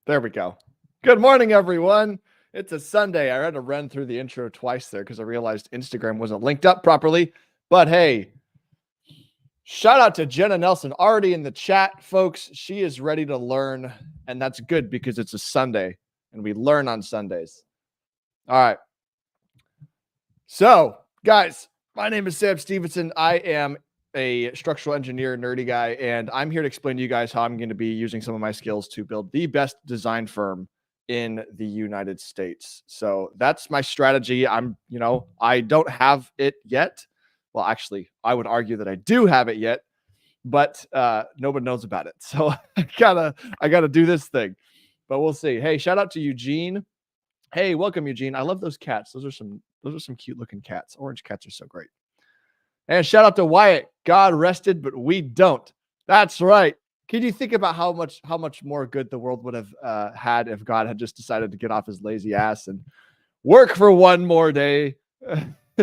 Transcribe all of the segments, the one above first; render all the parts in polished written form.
There we go. Good morning, everyone. It's a Sunday. I had to run through the intro twice there because I realized Instagram wasn't linked up properly. But hey, shout out to Jenna Nelson already in the chat, folks. She is ready to learn, and that's good because it's a Sunday and we learn on Sundays. All right. So, guys, my name is Sam Stevenson. I am a structural engineer, nerdy guy, and I'm here to explain to you guys how I'm going to be using some of my skills to build the best design firm in the United States. So that's my strategy. I don't have it yet. Well, actually, I would argue that I do have it yet, but nobody knows about it. So I gotta do this thing. But we'll see. Hey, shout out to Eugene. Hey, welcome, Eugene. I love those cats. Those are some cute looking cats. Orange cats are so great. And shout out to Wyatt. God rested, but we don't. That's right. Can you think about how much more good the world would have had if God had just decided to get off his lazy ass and work for one more day?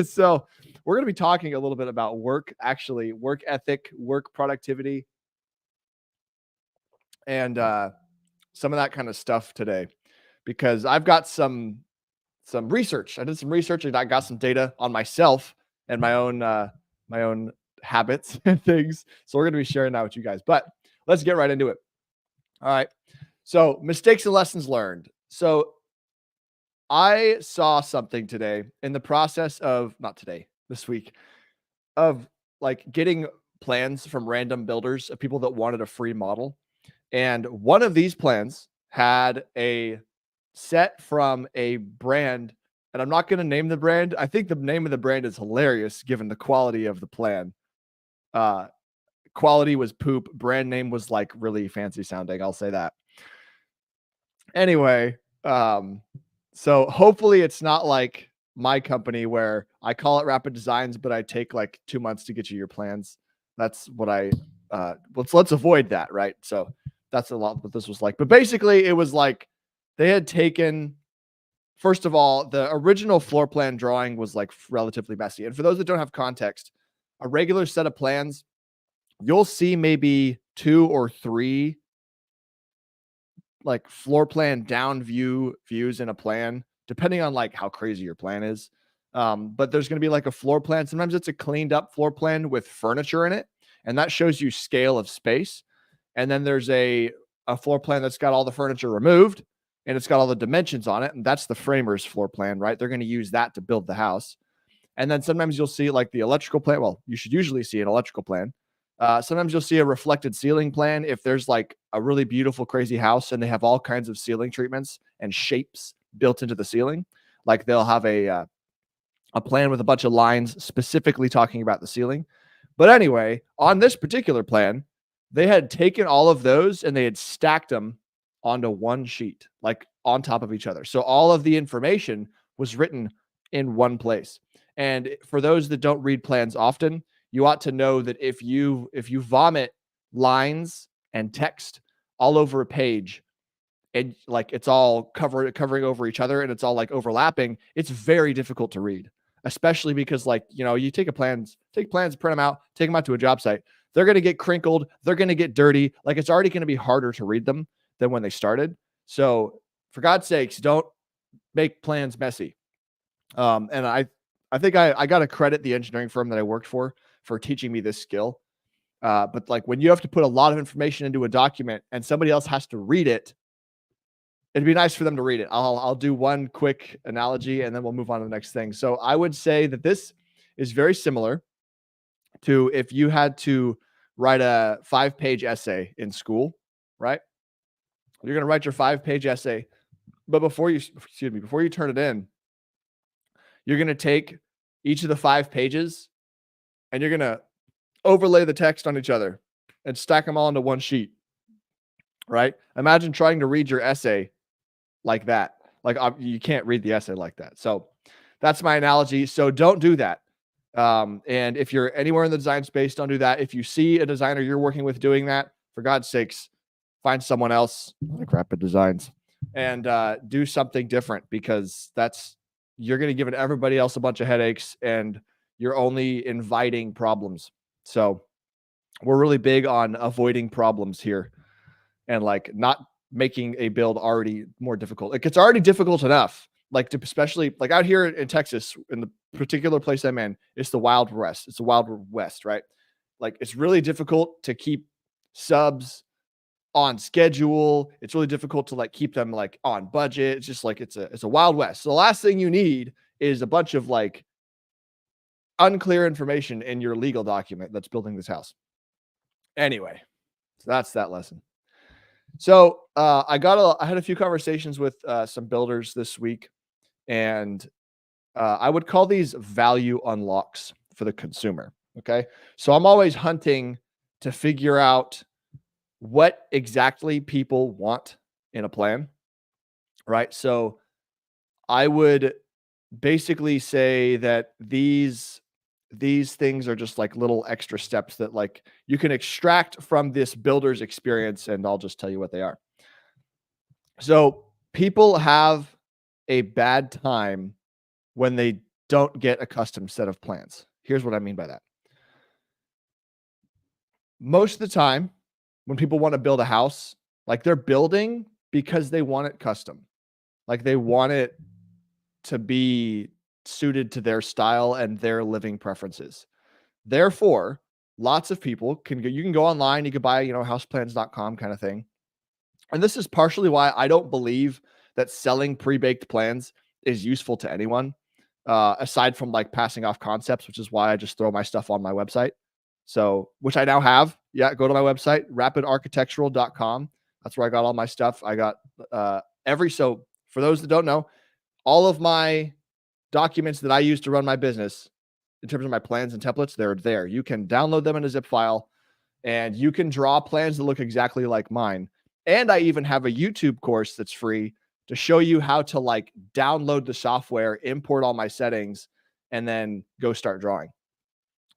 So we're going to be talking a little bit about work, actually, work ethic, work productivity, and some of that kind of stuff today, because I've got some research. I did some research and I got some data on myself and my own habits and things. So we're going to be sharing that with you guys. But let's get right into it. All right. So mistakes and lessons learned. So I saw something today in the process of, not today, this week, of like getting plans from random builders of people that wanted a free model. And one of these plans had a set from a brand, and I'm not going to name the brand. I think the name of the brand is hilarious given the quality of the plan. Quality was poop. Brand name was like really fancy sounding. I'll say that. Anyway, so hopefully it's not like my company where I call it Rapid Designs, but I take like 2 months to get you your plans. That's what let's avoid that, right? So that's a lot what this was like. But basically it was like they had taken, first of all, the original floor plan drawing was like relatively messy. And for those that don't have context, a regular set of plans, you'll see maybe 2 or 3 like floor plan down views in a plan, depending on like how crazy your plan is. But there's going to be like a floor plan. Sometimes it's a cleaned up floor plan with furniture in it, and that shows you scale of space. And then there's a floor plan that's got all the furniture removed and it's got all the dimensions on it. And that's the framer's floor plan, right? They're going to use that to build the house. And then sometimes you'll see like the electrical plan. Well, you should usually see an electrical plan. Sometimes you'll see a reflected ceiling plan if there's like a really beautiful, crazy house and they have all kinds of ceiling treatments and shapes built into the ceiling. Like they'll have a plan with a bunch of lines specifically talking about the ceiling. But anyway, on this particular plan, they had taken all of those and they had stacked them onto one sheet, like on top of each other. So all of the information was written in one place. And for those that don't read plans often, you ought to know that if you vomit lines and text all over a page and like it's all covering over each other and it's all like overlapping, it's very difficult to read, especially because like, you take plans, print them out, take them out to a job site. They're going to get crinkled. They're going to get dirty. Like it's already going to be harder to read them than when they started. So for God's sakes, don't make plans messy. And I think I got to credit the engineering firm that I worked for teaching me this skill. But like when you have to put a lot of information into a document and somebody else has to read it, it'd be nice for them to read it. I'll do one quick analogy and then we'll move on to the next thing. So I would say that this is very similar to if you had to write a 5-page essay in school, right? You're going to write your 5-page essay, but before you turn it in, you're going to take each of the 5 pages and you're going to overlay the text on each other and stack them all into one sheet, right? Imagine trying to read your essay like that. Like you can't read the essay like that. So that's my analogy. So don't do that. And if you're anywhere in the design space, don't do that. If you see a designer you're working with doing that, for God's sakes, find someone else like Rapid Designs and do something different, because you're going to give everybody else a bunch of headaches and you're only inviting problems. So we're really big on avoiding problems here and like not making a build already more difficult. Like, it's already difficult enough, like, to especially like out here in Texas, in the particular place I'm in, it's the Wild West. It's the Wild West, right? Like, it's really difficult to keep subs on schedule. It's really difficult to like keep them like on budget. It's just like it's a Wild West. So the last thing you need is a bunch of like unclear information in your legal document that's building this house. Anyway, so that's that lesson. So I had a few conversations with some builders this week, and I would call these value unlocks for the consumer. Okay, so I'm always hunting to figure out what exactly people want in a plan, right? So I would basically say that these things are just like little extra steps that like you can extract from this builder's experience, and I'll just tell you what they are. So people have a bad time when they don't get a custom set of plans. Here's what I mean by that. Most of the time, when people want to build a house, like they're building because they want it custom. Like they want it to be suited to their style and their living preferences. Therefore, lots of people you can go online, you can buy, houseplans.com kind of thing. And this is partially why I don't believe that selling pre-baked plans is useful to anyone, aside from like passing off concepts, which is why I just throw my stuff on my website. So, which I now have. Yeah, go to my website, rapidarchitectural.com. That's where I got all my stuff. I got so for those that don't know, all of my documents that I use to run my business in terms of my plans and templates, they're there. You can download them in a zip file, and you can draw plans that look exactly like mine. And I even have a YouTube course that's free to show you how to like download the software, import all my settings, and then go start drawing.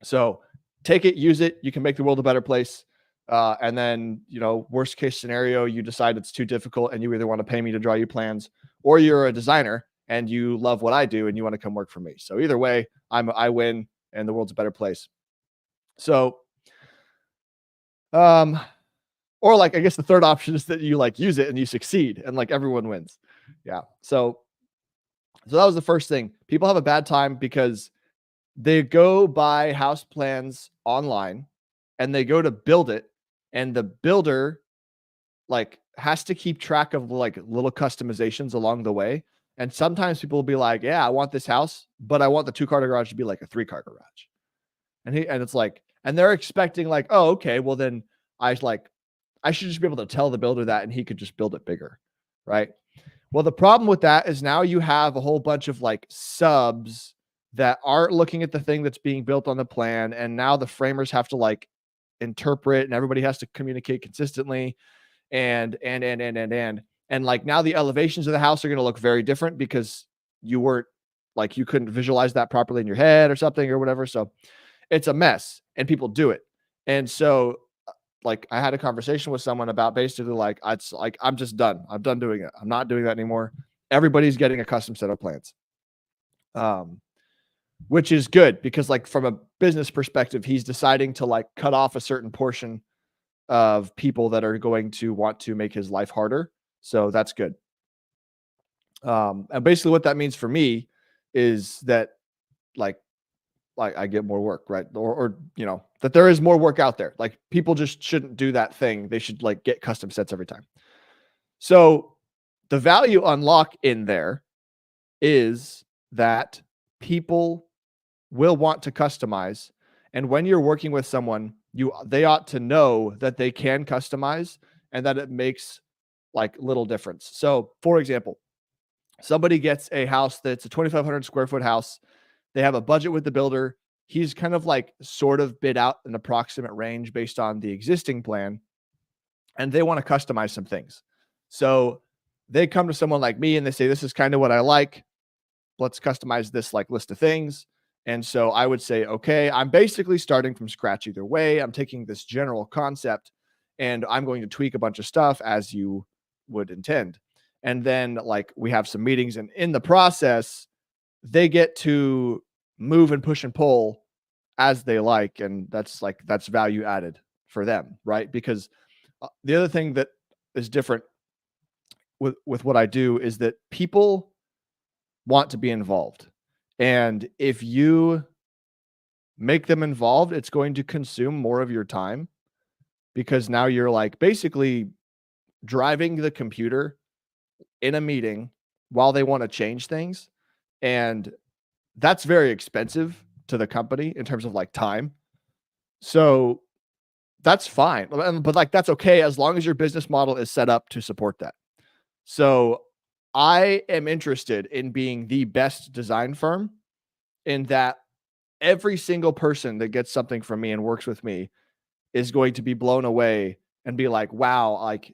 So take it, use it. You can make the world a better place. And then, worst case scenario, you decide it's too difficult and you either want to pay me to draw you plans, or you're a designer and you love what I do and you want to come work for me. So either way, I win and the world's a better place. So, or like, I guess the third option is that you like use it and you succeed and like everyone wins. Yeah. So that was the first thing. People have a bad time because they go buy house plans online and they go to build it, and the builder like has to keep track of like little customizations along the way. And sometimes people will be like, yeah, I want this house, but I want the 2-car garage to be like a 3-car garage. And it's like, and they're expecting like, oh, okay, well then I should just be able to tell the builder that and he could just build it bigger. Right. Well, the problem with that is now you have a whole bunch of like subs that aren't looking at the thing that's being built on the plan. And now the framers have to like interpret, and everybody has to communicate consistently. And like now the elevations of the house are going to look very different because you couldn't visualize that properly in your head or something or whatever. So it's a mess and people do it. And so like I had a conversation with someone about basically like, I'm just done. I'm done doing it. I'm not doing that anymore. Everybody's getting a custom set of plans. Which is good because like from a business perspective, he's deciding to like cut off a certain portion of people that are going to want to make his life harder. So that's good. And basically what that means for me is that like I get more work, right? Or that there is more work out there. Like people just shouldn't do that thing. They should like get custom sets every time. So the value unlock in there is that people will want to customize. And when you're working with someone, they ought to know that they can customize and that it makes like little difference. So for example, somebody gets a house that's a 2,500 square foot house. They have a budget with the builder. He's kind of like sort of bid out an approximate range based on the existing plan, and they want to customize some things. So they come to someone like me and they say, this is kind of what I like. Let's customize this like list of things. And so I would say, okay, I'm basically starting from scratch either way. I'm taking this general concept and I'm going to tweak a bunch of stuff as you would intend. And then like we have some meetings, and in the process, they get to move and push and pull as they like. And that's value added for them, right? Because the other thing that is different with what I do is that people want to be involved. And if you make them involved, it's going to consume more of your time because now you're like basically driving the computer in a meeting while they want to change things. And that's very expensive to the company in terms of like time. So that's fine. But like that's okay as long as your business model is set up to support that. So I am interested in being the best design firm in that every single person that gets something from me and works with me is going to be blown away and be like, wow, like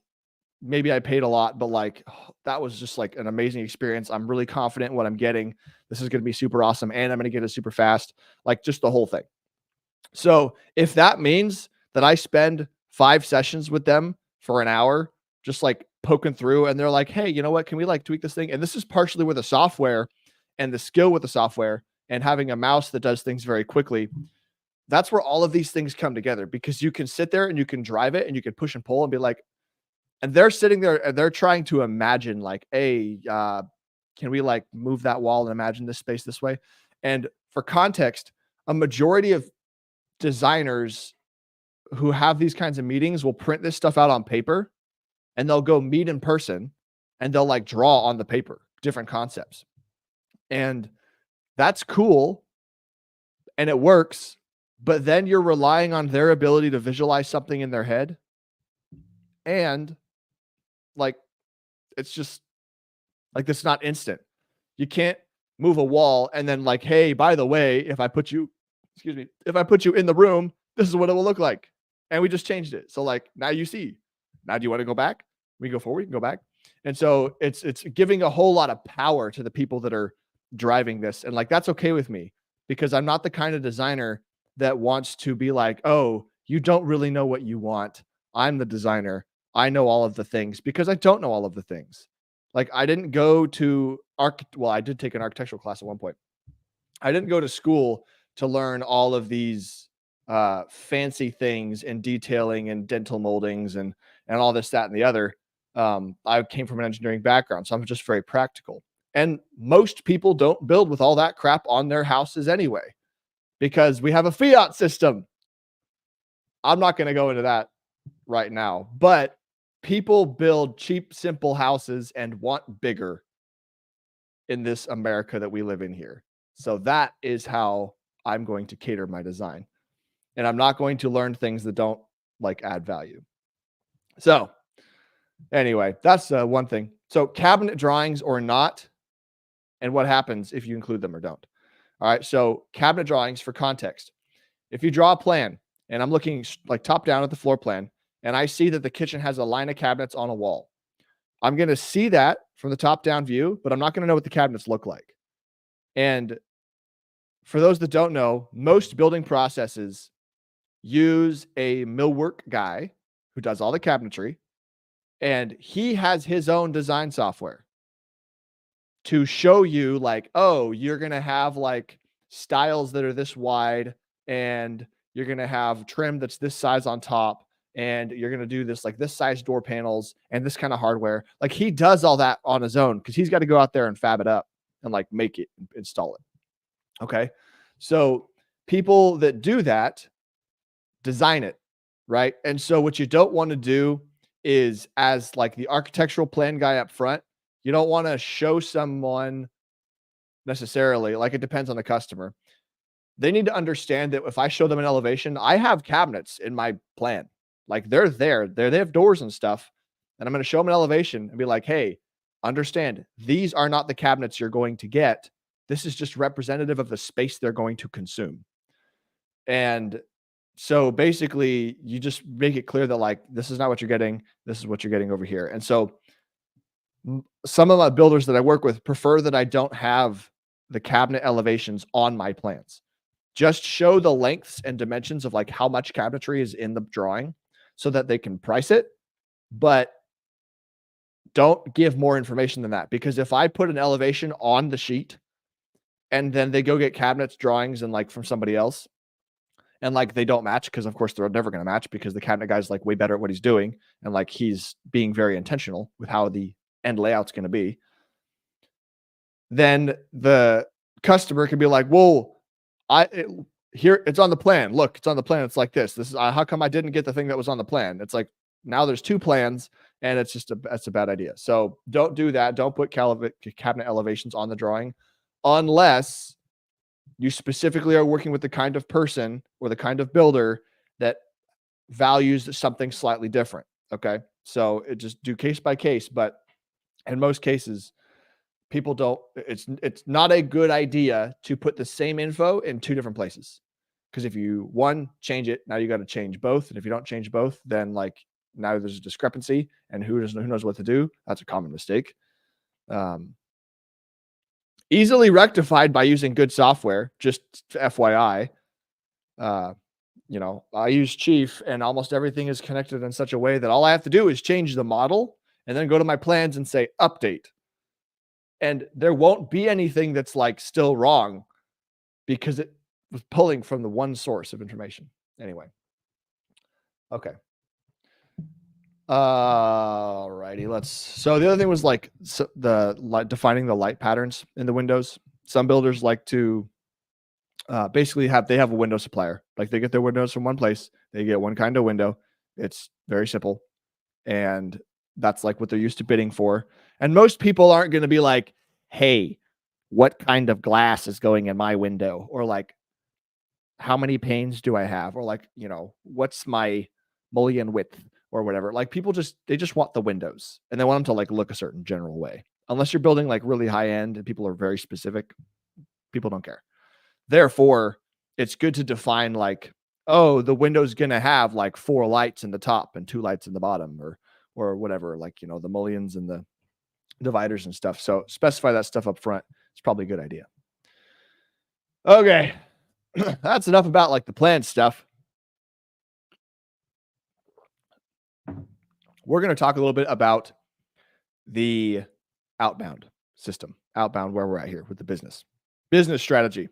maybe I paid a lot, but like oh, that was just like an amazing experience. I'm really confident in what I'm getting. This is going to be super awesome. And I'm going to get it super fast. Like just the whole thing. So if that means that I spend 5 sessions with them for an hour, just like poking through and they're like, hey, you know what? Can we like tweak this thing? And this is partially with the software and the skill with the software and having a mouse that does things very quickly. That's where all of these things come together because you can sit there and you can drive it and you can push and pull and be like, and they're sitting there and they're trying to imagine like, hey, can we like move that wall and imagine this space this way? And for context, a majority of designers who have these kinds of meetings will print this stuff out on paper and they'll go meet in person and they'll like draw on the paper different concepts. And that's cool and it works, but then you're relying on their ability to visualize something in their head. And like, it's just like, that's not instant. You can't move a wall and then like, hey, by the way, if I put you in the room, this is what it will look like. And we just changed it. So like, now you see, now do you want to go back? We can go forward, we can go back. And so it's giving a whole lot of power to the people that are driving this. And like, that's okay with me because I'm not the kind of designer that wants to be like, oh, you don't really know what you want. I'm the designer. I know all of the things because I don't know all of the things. Like I didn't go to well, I did take an architectural class at one point. I didn't go to school to learn all of these fancy things and detailing and dental moldings and all this, that, and the other. I came from an engineering background, so I'm just very practical. And most people don't build with all that crap on their houses anyway, because we have a fiat system. I'm not going to go into that right now, but people build cheap, simple houses and want bigger in this America that we live in here. So that is how I'm going to cater my design. And I'm not going to learn things that don't like add value. So anyway, that's one thing. So cabinet drawings or not, and what happens if you include them or don't. All right. So cabinet drawings for context. If you draw a plan and I'm looking like top down at the floor plan and I see that the kitchen has a line of cabinets on a wall, I'm going to see that from the top down view, but I'm not going to know what the cabinets look like. And for those that don't know, most building processes use a millwork guy who does all the cabinetry, and he has his own design software to show you like, oh, you're going to have like styles that are this wide and you're going to have trim that's this size on top and you're going to do this like this size door panels and this kind of hardware. Like he does all that on his own because he's got to go out there and fab it up and like make it, install it. Okay. So people that do that design it, right? And so what you don't want to do is, as like the architectural plan guy up front, you don't want to show someone necessarily, like it depends on the customer. They need to understand that if I show them an elevation, I have cabinets in my plan. Like they're there, they have doors and stuff. And I'm going to show them an elevation and be like, hey, understand, these are not the cabinets you're going to get. This is just representative of the space they're going to consume. And so basically you just make it clear that like, this is not what you're getting. This is what you're getting over here. And so some of my builders that I work with prefer that I don't have the cabinet elevations on my plans. Just show the lengths and dimensions of like how much cabinetry is in the drawing so that they can price it, but don't give more information than that. Because if I put an elevation on the sheet and then they go get cabinets drawings and like from somebody else and like they don't match, because of course they're never going to match because the cabinet guy's like way better at what he's doing and like he's being very intentional with how the and layout's going to be, then the customer can be like, "Whoa, here it's on the plan. Look, it's on the plan. It's like this. This is how come I didn't get the thing that was on the plan?" It's like now there's two plans, and that's a bad idea. So don't do that. Don't put cabinet elevations on the drawing unless you specifically are working with the kind of person or the kind of builder that values something slightly different. Okay. So it just do case by case, but in most cases, people don't, it's not a good idea to put the same info in two different places. Because if you change it, now you got to change both. And if you don't change both, then like now there's a discrepancy and who knows what to do. That's a common mistake. Easily rectified by using good software, just FYI. I use Chief and almost everything is connected in such a way that all I have to do is change the model and then go to my plans and say update. And there won't be anything that's like still wrong because it was pulling from the one source of information. Anyway. Okay. Alrighty. So the other thing was like defining the light patterns in the windows. Some builders like to basically have a window supplier. Like they get their windows from one place. They get one kind of window. It's very simple. And that's like what they're used to bidding for. And most people aren't going to be like, "Hey, what kind of glass is going in my window?" Or like, "How many panes do I have?" Or like, "What's my mullion width?" Or whatever. Like people they just want the windows and they want them to like look a certain general way. Unless you're building like really high end and people are very specific, people don't care. Therefore, it's good to define like, oh, the window's going to have like 4 lights in the top and 2 lights in the bottom or whatever, like, the mullions and the dividers and stuff. So specify that stuff up front. It's probably a good idea. Okay. That's enough about like the plan stuff. We're going to talk a little bit about the outbound system, outbound where we're at here with the business strategy.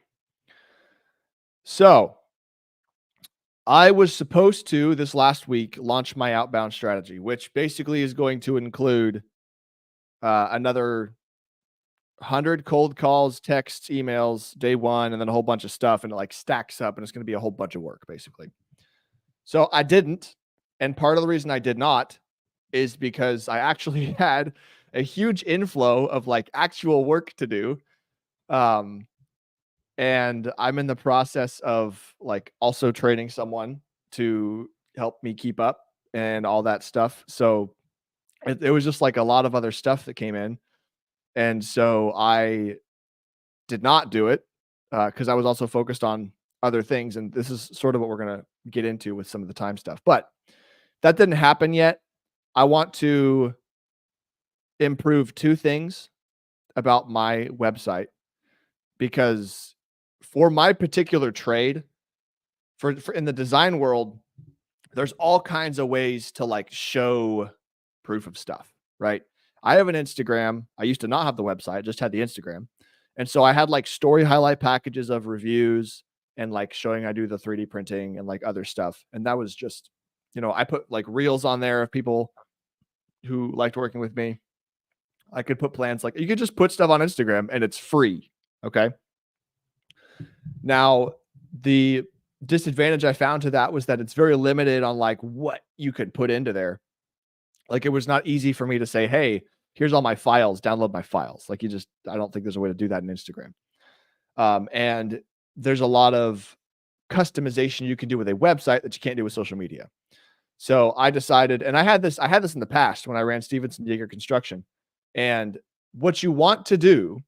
So I was supposed to this last week launch my outbound strategy, which basically is going to include another 100 cold calls, texts, emails, day one, and then a whole bunch of stuff. And it like stacks up and it's going to be a whole bunch of work basically. So I didn't. And part of the reason I did not is because I actually had a huge inflow of like actual work to do. And I'm in the process of like also training someone to help me keep up and all that stuff. So it was just like a lot of other stuff that came in. And so I did not do it because I was also focused on other things. And this is sort of what we're going to get into with some of the time stuff. But that didn't happen yet. I want to improve 2 things about my website because for my particular trade, for in the design world, there's all kinds of ways to like show proof of stuff, right? I have an Instagram. I used to not have the website, just had the Instagram. And so I had like story highlight packages of reviews and like showing I do the 3D printing and like other stuff. And that was just, I put like reels on there of people who liked working with me. I could put plans like you could just put stuff on Instagram and it's free. Okay. Now, the disadvantage I found to that was that it's very limited on like what you could put into there. Like it was not easy for me to say, "Hey, here's all my files, download my files." Like I don't think there's a way to do that in Instagram. And there's a lot of customization you can do with a website that you can't do with social media. So I decided, and I had this in the past when I ran Stevenson Construction. And what you want to do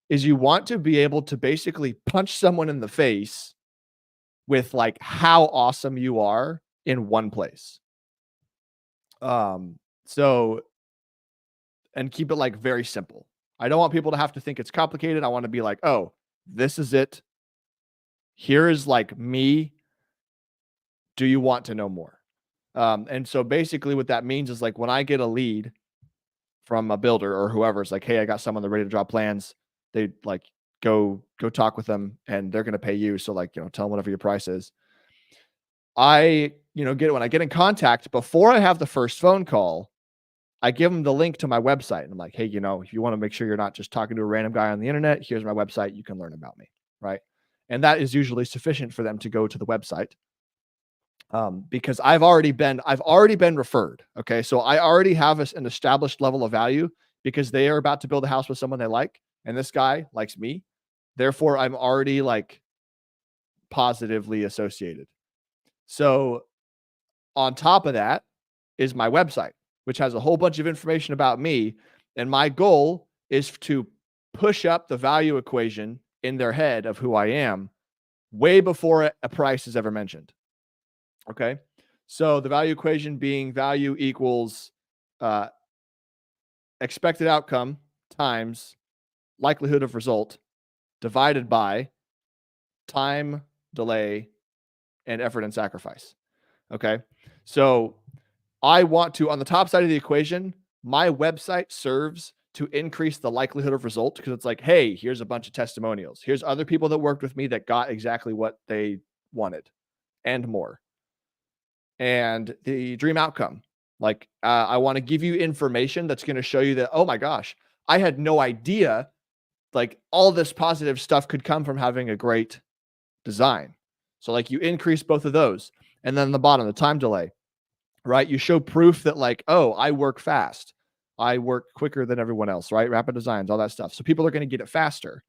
is you want to be able to basically punch someone in the face with like how awesome you are in one place. So, and keep it like very simple. I don't want people to have to think it's complicated. I want to be like, "Oh, this is it. Here is like me. Do you want to know more?" And so basically what that means is like when I get a lead from a builder or whoever, it's like, "Hey, I got someone that's ready to draw plans." They like go talk with them and they're going to pay you. So like, tell them whatever your price is. I, when I get in contact before I have the first phone call, I give them the link to my website and I'm like, hey, if you want to make sure you're not just talking to a random guy on the internet, here's my website. You can learn about me. Right. And that is usually sufficient for them to go to the website. Because I've already been referred. Okay. So I already have an established level of value because they are about to build a house with someone they like. And this guy likes me. Therefore, I'm already like positively associated. So on top of that is my website, which has a whole bunch of information about me. And my goal is to push up the value equation in their head of who I am way before a price is ever mentioned. Okay. So the value equation being value equals uh, expected outcome times likelihood of result divided by time, delay, and effort and sacrifice. Okay. So I want to, on the top side of the equation, my website serves to increase the likelihood of result because it's like, hey, here's a bunch of testimonials. Here's other people that worked with me that got exactly what they wanted and more. And the dream outcome, like, I want to give you information that's going to show you that, oh my gosh, I had no idea like all this positive stuff could come from having a great design. So like you increase both of those. And then the bottom, the time delay, right? You show proof that like, oh, I work fast. I work quicker than everyone else, right? Rapid designs, all that stuff. So people are going to get it faster.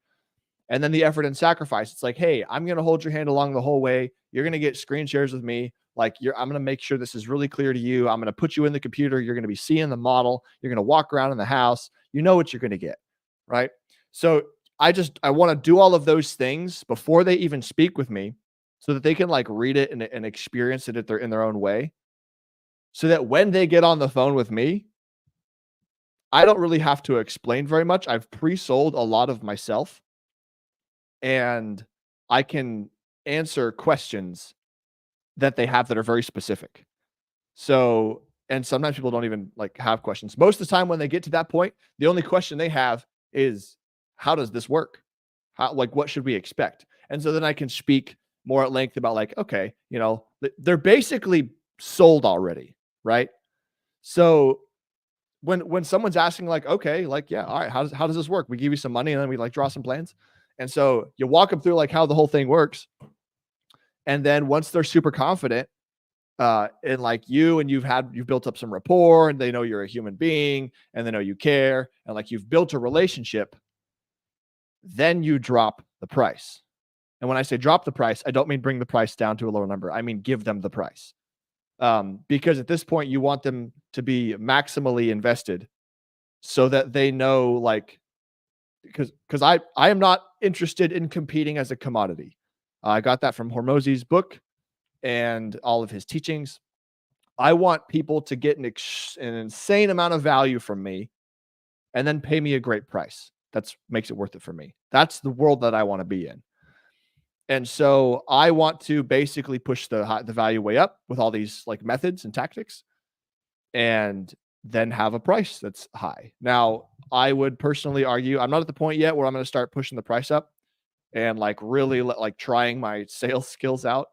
And then the effort and sacrifice. It's like, hey, I'm going to hold your hand along the whole way. You're going to get screen shares with me. Like I'm going to make sure this is really clear to you. I'm going to put you in the computer. You're going to be seeing the model. You're going to walk around in the house. You know what you're going to get, right? So I want to do all of those things before they even speak with me so that they can like read it and experience it in their own way. So that when they get on the phone with me, I don't really have to explain very much. I've pre-sold a lot of myself and I can answer questions that they have that are very specific. So, and sometimes people don't even like have questions. Most of the time when they get to that point, the only question they have is, how does this work? How, like, what should we expect? And so then I can speak more at length about like, okay, they're basically sold already, right? So when someone's asking like, okay, like, yeah, all right, how does this work? We give you some money and then we like draw some plans. And so you walk them through like how the whole thing works. And then once they're super confident, and like you've built up some rapport and they know you're a human being and they know you care and like you've built a relationship, then you drop the price. And when I say drop the price, I don't mean bring the price down to a lower number. I mean, give them the price. Because at this point you want them to be maximally invested so that they know like, because I am not interested in competing as a commodity. I got that from Hormozi's book and all of his teachings. I want people to get an insane amount of value from me and then pay me a great price. That makes it worth it for me. That's the world that I want to be in. And so I want to basically push the value way up with all these like methods and tactics and then have a price that's high. Now, I would personally argue, I'm not at the point yet where I'm going to start pushing the price up and like really like trying my sales skills out,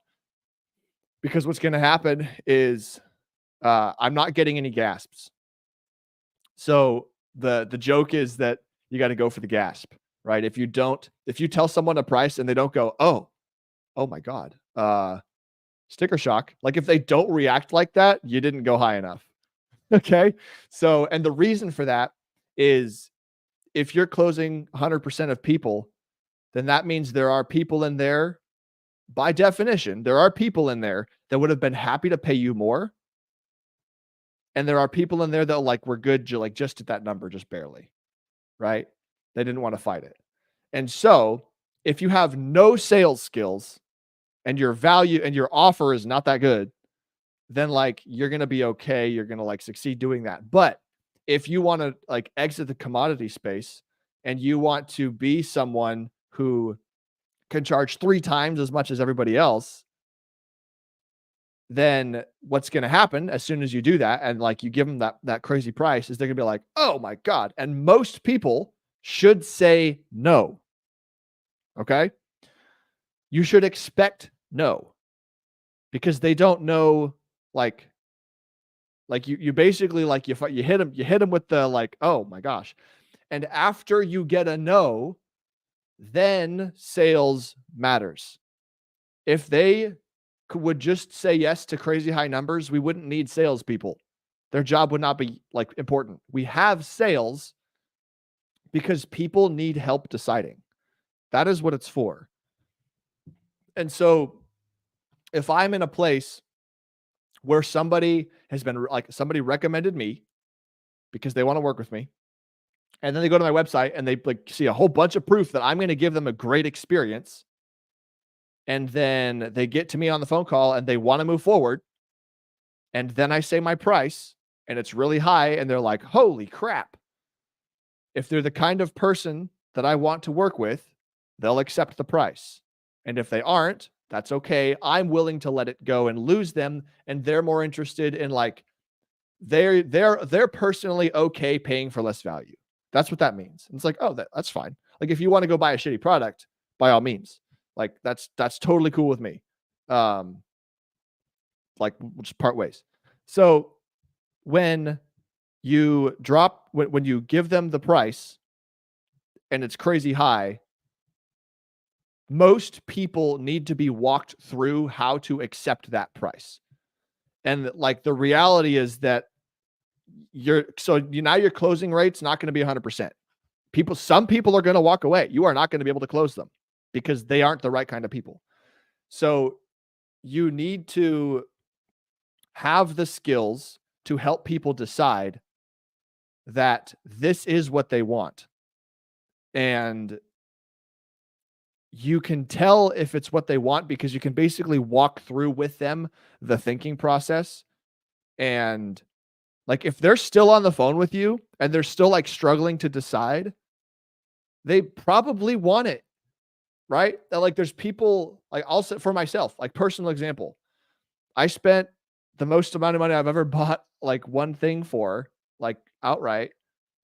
because what's going to happen is I'm not getting any gasps. So the joke is that you got to go for the gasp, right? If you tell someone a price and they don't go, oh my God, sticker shock. Like if they don't react like that, you didn't go high enough. Okay. So, and the reason for that is if you're closing 100% of people, then that means there are people in there, by definition, there are people in there that would have been happy to pay you more. And there are people in there that like, we're good, like just at that number, just barely, right? They didn't want to fight it. And so if you have no sales skills and your value and your offer is not that good, then like you're going to be okay. You're going to like succeed doing that. But if you want to like exit the commodity space and you want to be someone who can charge 3 times as much as everybody else, then what's going to happen as soon as you do that and like you give them that crazy price is they're going to be like, oh my God. And most people should say no. Okay. You should expect no, because they don't know like Like you basically like you hit them with the like, oh my gosh. And after you get a no, then sales matters. If they would just say yes to crazy high numbers, we wouldn't need salespeople. Their job would not be like important. We have sales because people need help deciding. That is what it's for. And so if I'm in a place where somebody has been like, somebody recommended me because they want to work with me, and then they go to my website and they like see a whole bunch of proof that I'm going to give them a great experience, and then they get to me on the phone call and they want to move forward, and then I say my price and it's really high and they're like, holy crap. If they're the kind of person that I want to work with, they'll accept the price. And if they aren't, that's okay. I'm willing to let it go and lose them, and they're more interested in like they're personally okay paying for less value. That's what that means. And it's like, oh, that's fine. Like if you want to go buy a shitty product, by all means. Like that's totally cool with me. Like we'll just part ways. So when you drop when you give them the price and it's crazy high, most people need to be walked through how to accept that price. And like the reality is that now your closing rate's not going to be 100%. Some people are going to walk away. You are not going to be able to close them because they aren't the right kind of people. So you need to have the skills to help people decide that this is what they want. And you can tell if it's what they want because you can basically walk through with them the thinking process. And like if they're still on the phone with you and they're still like struggling to decide, they probably want it, right? That like there's people like also for myself, like personal example, I spent the most amount of money I've ever bought like one thing for like outright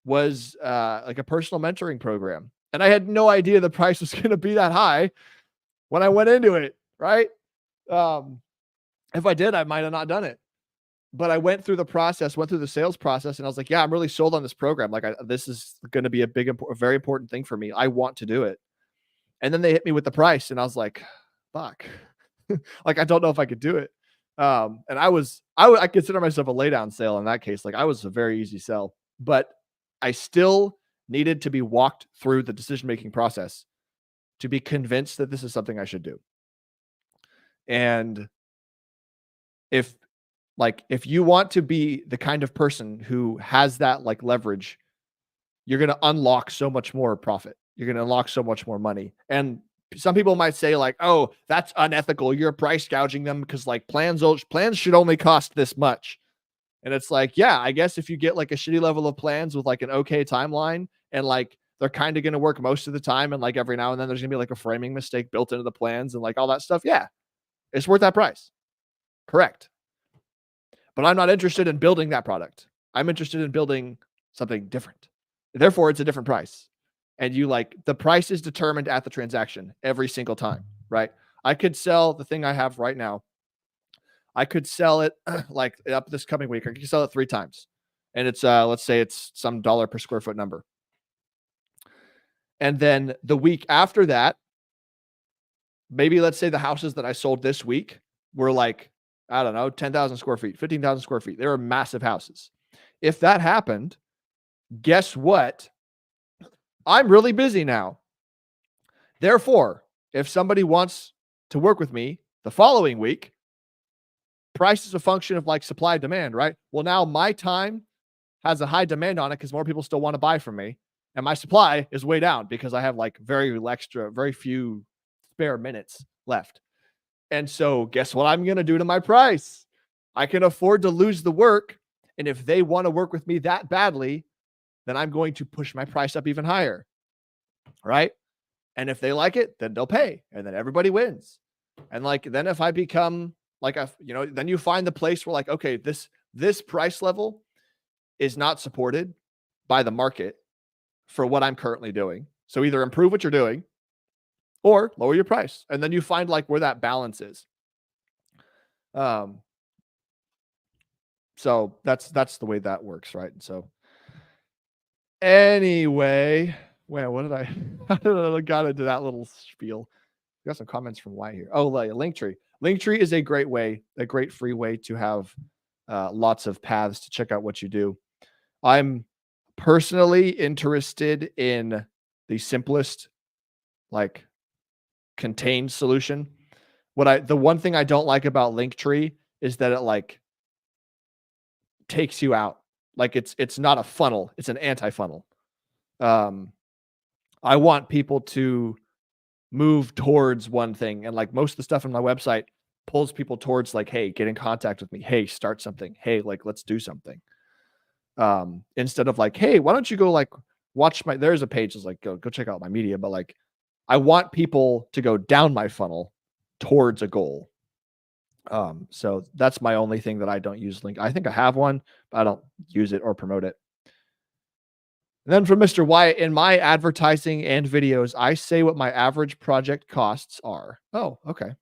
was like a personal mentoring program. And I had no idea the price was going to be that high when I went into it, right? If I did, I might have not done it. But I went through the sales process, and I was like, yeah, I'm really sold on this program. Like this is going to be a very important thing for me. I want to do it. And then they hit me with the price and I was like, fuck. Like, I don't know if I could do it. And I consider myself a lay down sale in that case. Like I was a very easy sell, but I still needed to be walked through the decision-making process to be convinced that this is something I should do. And if you want to be the kind of person who has that like leverage, you're going to unlock so much more profit. You're going to unlock so much more money. And some people might say like, oh, that's unethical. You're price gouging them because like plans should only cost this much. And it's like, yeah, I guess if you get like a shitty level of plans with like an okay timeline and like they're kind of going to work most of the time, and like every now and then there's going to be like a framing mistake built into the plans and like all that stuff. Yeah, it's worth that price. Correct. But I'm not interested in building that product. I'm interested in building something different. Therefore, it's a different price. And the price is determined at the transaction every single time, right? I could sell the thing I have right now. I could sell it like up this coming week. I could sell it 3 times. And it's, let's say it's some dollar per square foot number. And then the week after that, maybe let's say the houses that I sold this week were like, I don't know, 10,000 square feet, 15,000 square feet. They were massive houses. If that happened, guess what? I'm really busy now. Therefore, if somebody wants to work with me the following week, price is a function of like supply and demand, right? Well, now my time has a high demand on it because more people still want to buy from me. And my supply is way down because I have like very few spare minutes left. And so guess what I'm going to do to my price? I can afford to lose the work. And if they want to work with me that badly, then I'm going to push my price up even higher. Right. And if they like it, then they'll pay. And then everybody wins. And like, then if I become like then you find the place where like, okay, this price level is not supported by the market for what I'm currently doing. So either improve what you're doing or lower your price. And then you find like where that balance is. So that's the way that works, right? So anyway, well, what did I how did I got into that little spiel? We got some comments from Wyatt here. Oh, like Linktree. Linktree is a great way, a great free way to have lots of paths to check out what you do. I'm personally interested in the simplest, like, contained solution. The one thing I don't like about Linktree is that it like takes you out. Like it's not a funnel, it's an anti-funnel. Um, I want people to move towards one thing, and like most of the stuff on my website pulls people towards like, hey, get in contact with me. Hey, start something. Hey, like let's do something. Instead of like, hey, why don't you go like watch my there's a page that's like go check out my media, but like I want people to go down my funnel towards a goal. So that's my only thing that I don't use link. I think I have one, but I don't use it or promote it. And then from Mr. Wyatt, in my advertising and videos, I say what my average project costs are. Oh, okay.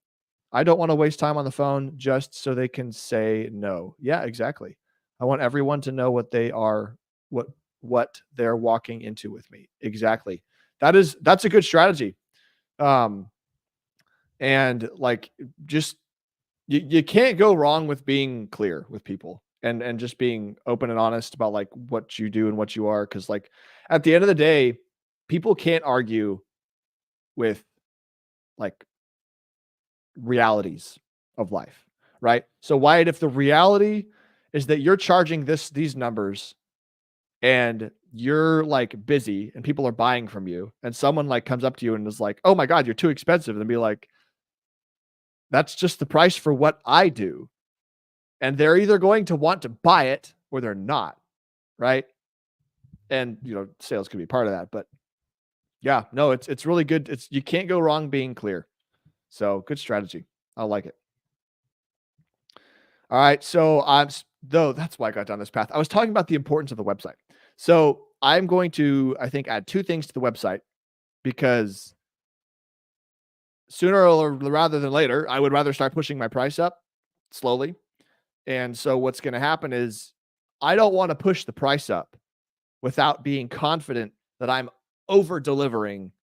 I don't want to waste time on the phone just so they can say no. Yeah, exactly. I want everyone to know what they are, what they're walking into with me. Exactly. That's a good strategy. And like just you can't go wrong with being clear with people and just being open and honest about like what you do and what you are. Cause like at the end of the day, people can't argue with like realities of life, right? So Wyatt, if the reality is that you're charging these numbers and you're like busy and people are buying from you and someone like comes up to you and is like, oh my God, you're too expensive. And be like, that's just the price for what I do. And they're either going to want to buy it or they're not, right? And sales could be part of that, but yeah, no, it's really good. You can't go wrong being clear. So good strategy. I like it. All right. So that's why I got down this path. I was talking about the importance of the website. So I'm going to, I think, add two things to the website because sooner or rather than later, I would rather start pushing my price up slowly. And so what's going to happen is I don't want to push the price up without being confident that I'm over delivering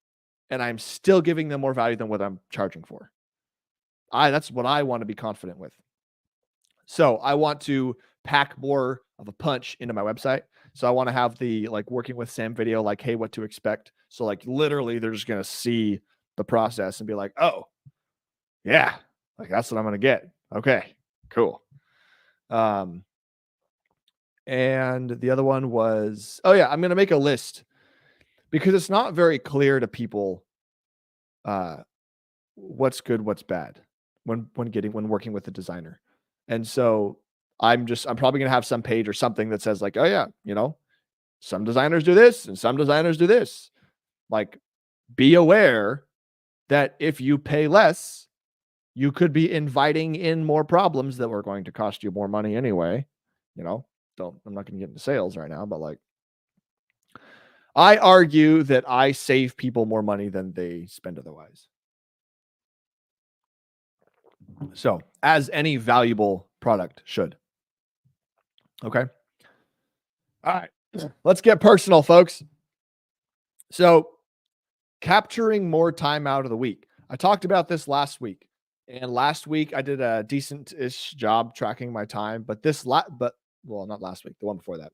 and I'm still giving them more value than what I'm charging for. That's what I want to be confident with. So I want to pack more of a punch into my website. So I want to have the like working with Sam video, like, hey, what to expect. So like literally they're just going to see the process and be like, oh yeah, like that's what I'm going to get. Okay, cool. And the other one was, oh yeah, I'm going to make a list because it's not very clear to people what's good, what's bad when working with a designer. And so I'm probably going to have some page or something that says like, oh yeah, some designers do this and some designers do this. Like, be aware that if you pay less, you could be inviting in more problems that were going to cost you more money anyway. I'm not going to get into sales right now, but like, I argue that I save people more money than they spend otherwise. So, as any valuable product should. Okay. All right. Let's get personal, folks. So, capturing more time out of the week. I talked about this last week. And last week I did a decent-ish job tracking my time, but not last week, the one before that.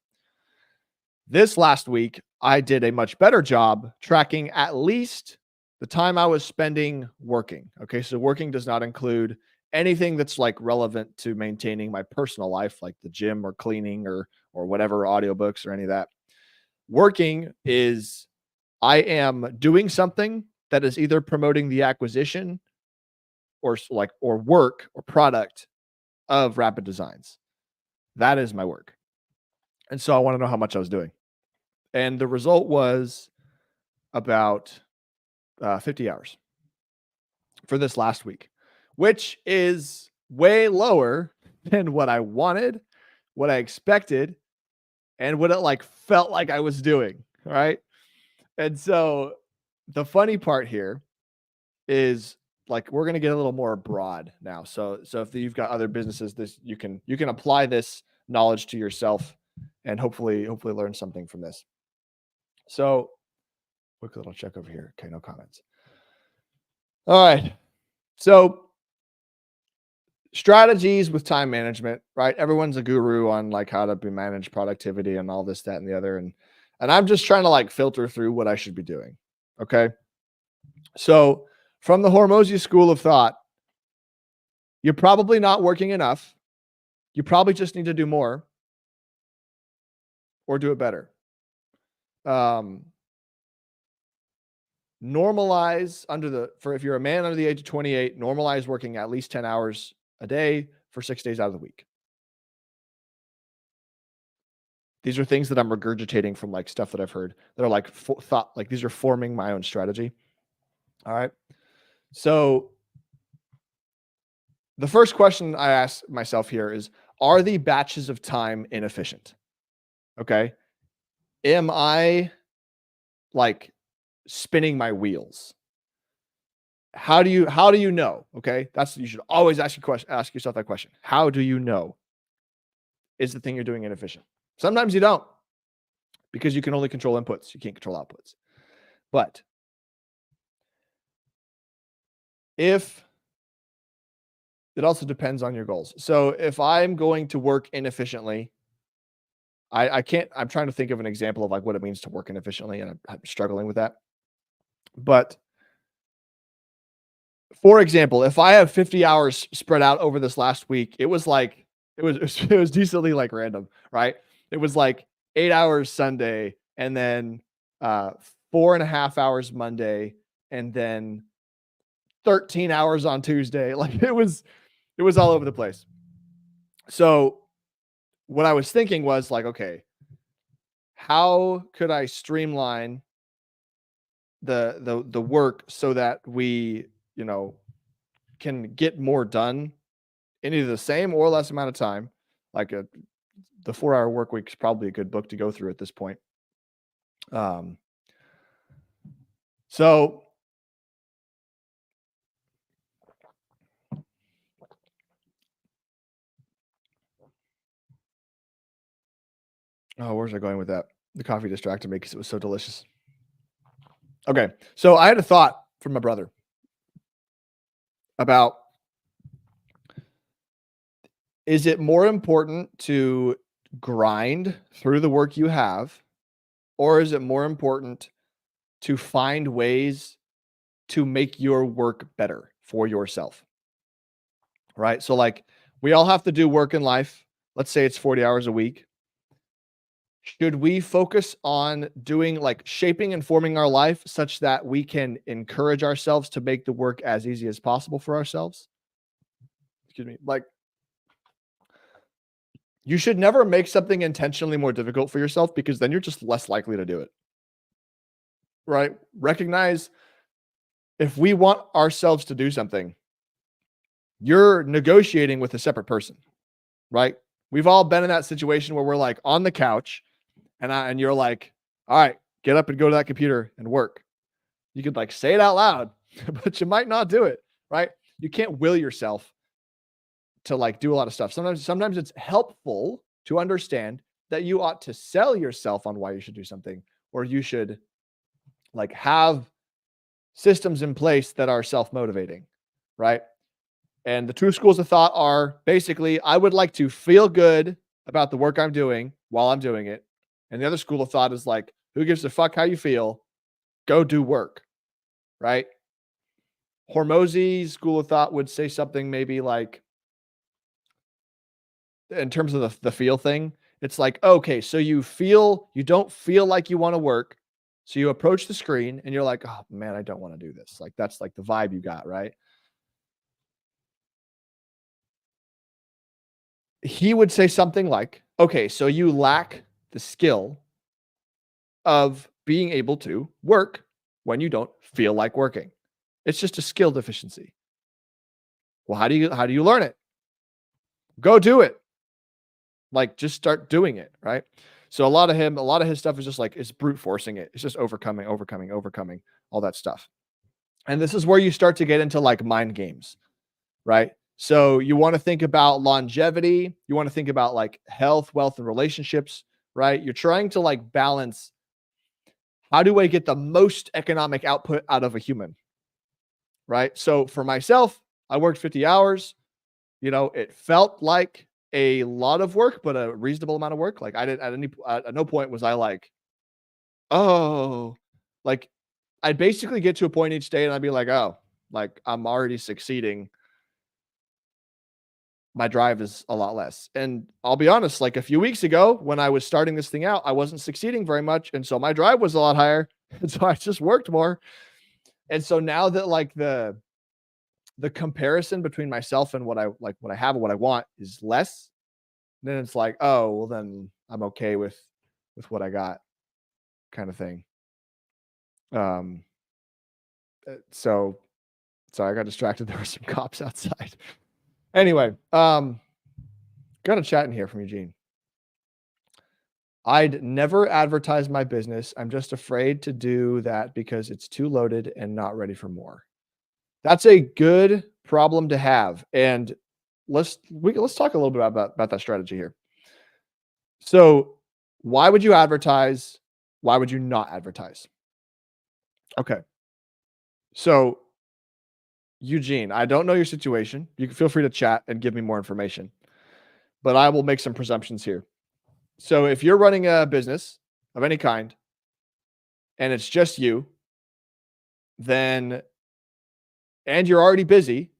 This last week, I did a much better job tracking at least the time I was spending working. Okay. So working does not include anything that's like relevant to maintaining my personal life, like the gym or cleaning or whatever, audiobooks or any of that. Working is I am doing something that is either promoting the acquisition or work or product of Rapid Designs. That is my work. And so I want to know how much I was doing. And the result was about 50 hours for this last week, which is way lower than what I wanted, what I expected, and what it like felt like I was doing. Right. And so the funny part here is like we're going to get a little more broad now. So if you've got other businesses, you can apply this knowledge to yourself and hopefully learn something from this. So quick little check over here. Okay, no comments. All right. So strategies with time management, right? Everyone's a guru on like how to manage productivity and all this, that, and the other. And I'm just trying to like filter through what I should be doing. Okay. So from the Hormozy school of thought, you're probably not working enough. You probably just need to do more or do it better. Normalize if you're a man under the age of 28, normalize working at least 10 hours a day for 6 days out of the week. These are things that I'm regurgitating from like stuff that I've heard that are like thought, like these are forming my own strategy. All right. So the first question I ask myself here is, are the batches of time inefficient? Okay. Am I like spinning my wheels? How do you know? Okay. You should always ask yourself that question. How do you know? Is the thing you're doing inefficient? Sometimes you don't, because you can only control inputs. You can't control outputs. But if it also depends on your goals. So if I'm going to work inefficiently, I'm trying to think of an example of like what it means to work inefficiently, and I'm struggling with that. But for example, if I have 50 hours spread out over this last week, it was decently like random, right? It was like 8 hours Sunday, and then 4.5 hours Monday, and then 13 hours on Tuesday. Like it was all over the place. So what I was thinking was like, okay, how could I streamline the work so that we, can get more done in either the same or less amount of time? Like the 4-hour work week is probably a good book to go through at this point. So where's I going with that? The coffee distracted me because it was so delicious. Okay. So I had a thought from my brother about, is it more important to grind through the work you have, or is it more important to find ways to make your work better for yourself? Right? So like we all have to do work in life. Let's say it's 40 hours a week. Should we focus on doing like shaping and forming our life such that we can encourage ourselves to make the work as easy as possible for ourselves? Excuse me. Like, you should never make something intentionally more difficult for yourself, because then you're just less likely to do it. Right? Recognize, if we want ourselves to do something, you're negotiating with a separate person, right? We've all been in that situation where we're like on the couch and you're like, all right, get up and go to that computer and work. You could like say it out loud, but you might not do it, right? You can't will yourself to like do a lot of stuff. Sometimes it's helpful to understand that you ought to sell yourself on why you should do something, or you should like have systems in place that are self-motivating, right? And the two schools of thought are basically, I would like to feel good about the work I'm doing while I'm doing it. And the other school of thought is like, who gives a fuck how you feel? Go do work, right? Hormozy's school of thought would say something maybe like, in terms of the feel thing, it's like, okay, so you don't feel like you want to work. So you approach the screen and you're like, oh man, I don't want to do this. Like, that's like the vibe you got, right? He would say something like, okay, so you lack the skill of being able to work when you don't feel like working. It's just a skill deficiency. Well, how do you learn it? Go do it. Like, just start doing it, right? So a lot of his stuff is just like, it's brute forcing it. It's just overcoming all that stuff. And this is where you start to get into like mind games, right? So you want to think about longevity. You want to think about like health, wealth, and relationships, right? You're trying to like balance, how do I get the most economic output out of a human, right? So for myself, I worked 50 hours. It felt like a lot of work, but a reasonable amount of work. Like I didn't at no point was I like, oh, like I'd basically get to a point each day and I'd be like, oh, like I'm already succeeding. My drive is a lot less. And I'll be honest, like a few weeks ago when I was starting this thing out, I wasn't succeeding very much. And so my drive was a lot higher. And so I just worked more. And so now that like the comparison between myself and what I have and what I want is less, then it's like, oh, well then I'm okay with what I got, kind of thing. Um so sorry, I got distracted. There were some cops outside. Anyway, got a chat in here from Eugene. I'd never advertise my business. I'm just afraid to do that because it's too loaded and not ready for more. That's a good problem to have. And let's talk a little bit about that strategy here. So, why would you advertise? Why would you not advertise? Okay. So, Eugene, I don't know your situation. You can feel free to chat and give me more information, but I will make some presumptions here. So, if you're running a business of any kind and it's just you, then and you're already busy,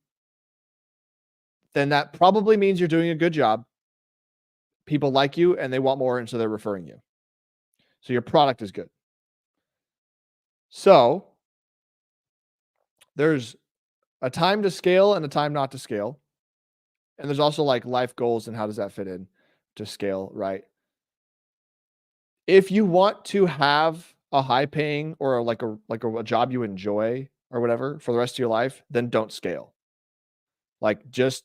then that probably means you're doing a good job. People like you and they want more, and so they're referring you. So your product is good. So there's a time to scale and a time not to scale. And there's also like life goals and how does that fit in to scale, right? If you want to have a high paying or a job you enjoy or whatever for the rest of your life, then don't scale. Like just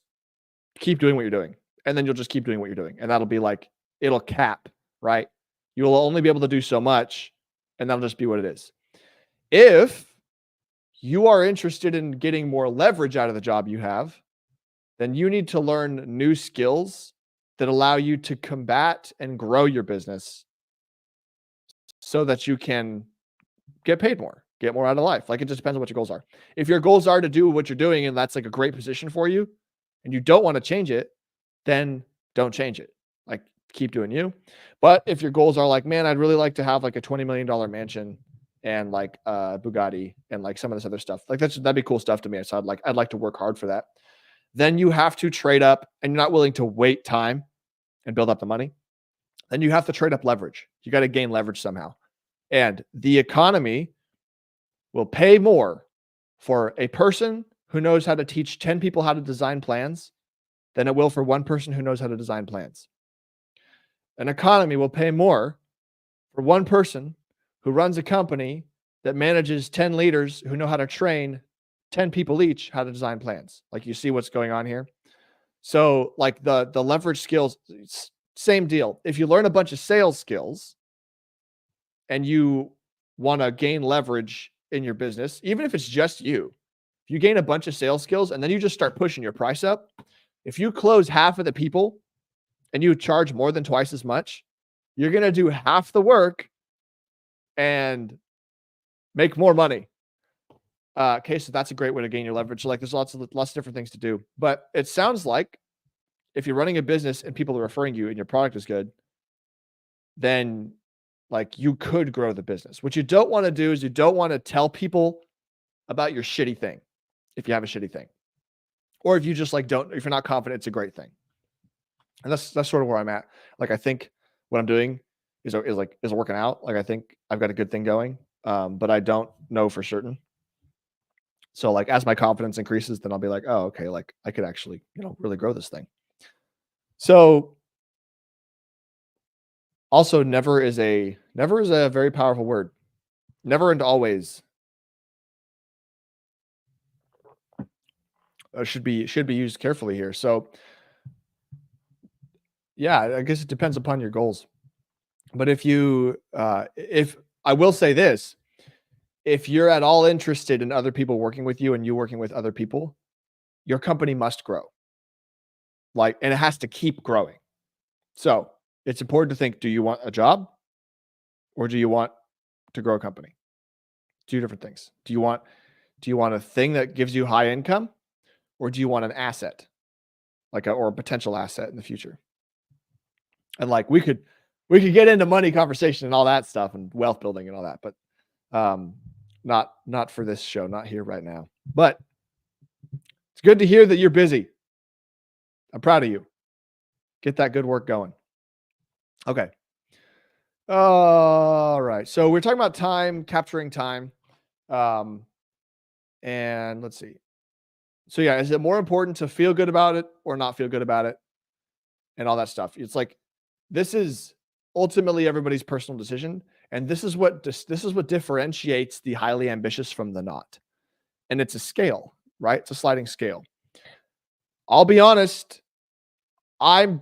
keep doing what you're doing. And then you'll just keep doing what you're doing. And that'll be like, it'll cap, right? You'll only be able to do so much, and that'll just be what it is. If you are interested in getting more leverage out of the job you have, then you need to learn new skills that allow you to combat and grow your business so that you can get paid more, get more out of life. Like it just depends on what your goals are. If your goals are to do what you're doing and that's like a great position for you and you don't want to change it, then don't change it. Like keep doing you. But if your goals are like, man, I'd really like to have like a $20 million mansion and like Bugatti and like some of this other stuff, like that'd be cool stuff to me. So I'd like to work hard for that. Then you have to trade up and you're not willing to wait time and build up the money. Then you have to trade up leverage. You got to gain leverage somehow. And the economy will pay more for a person who knows how to teach 10 people how to design plans than it will for one person who knows how to design plans. An economy will pay more for one person who runs a company that manages 10 leaders who know how to train 10 people each how to design plans. Like you see what's going on here. So like the leverage skills, same deal. If you learn a bunch of sales skills and you want to gain leverage in your business, even if it's just you, if you gain a bunch of sales skills and then you just start pushing your price up, if you close half of the people and you charge more than twice as much, you're going to do half the work and make more money. Okay, so that's a great way to gain your leverage. So like there's lots of different things to do. But it sounds like if you're running a business and people are referring you and your product is good, then like you could grow the business. What you don't want to do is you don't want to tell people about your shitty thing if you have a shitty thing. Or if you just like if you're not confident it's a great thing. And that's sort of where I'm at. Like I think what I'm doing is working out. Like I think I've got a good thing going. But I don't know for certain. So like as my confidence increases, then I'll be like, oh, okay, like I could actually, really grow this thing. So also never is a very powerful word. Never and always should be used carefully here. So yeah, I guess it depends upon your goals. But if I will say this, if you're at all interested in other people working with you and you working with other people, your company must grow. Like, and it has to keep growing. So it's important to think, do you want a job or do you want to grow a company? Two different things. Do you want a thing that gives you high income or do you want an asset or a potential asset in the future? And like, we could get into money conversation and all that stuff and wealth building and all that, but not for this show, not here right now. But it's good to hear that you're busy. I'm proud of you. Get that good work going. Okay. All right. So we're talking about time, capturing time. And let's see. So yeah, is it more important to feel good about it or not feel good about it? And all that stuff. It's like, this is ultimately everybody's personal decision. And this is what differentiates the highly ambitious from the not. And it's a scale, right? It's a sliding scale. I'll be honest. I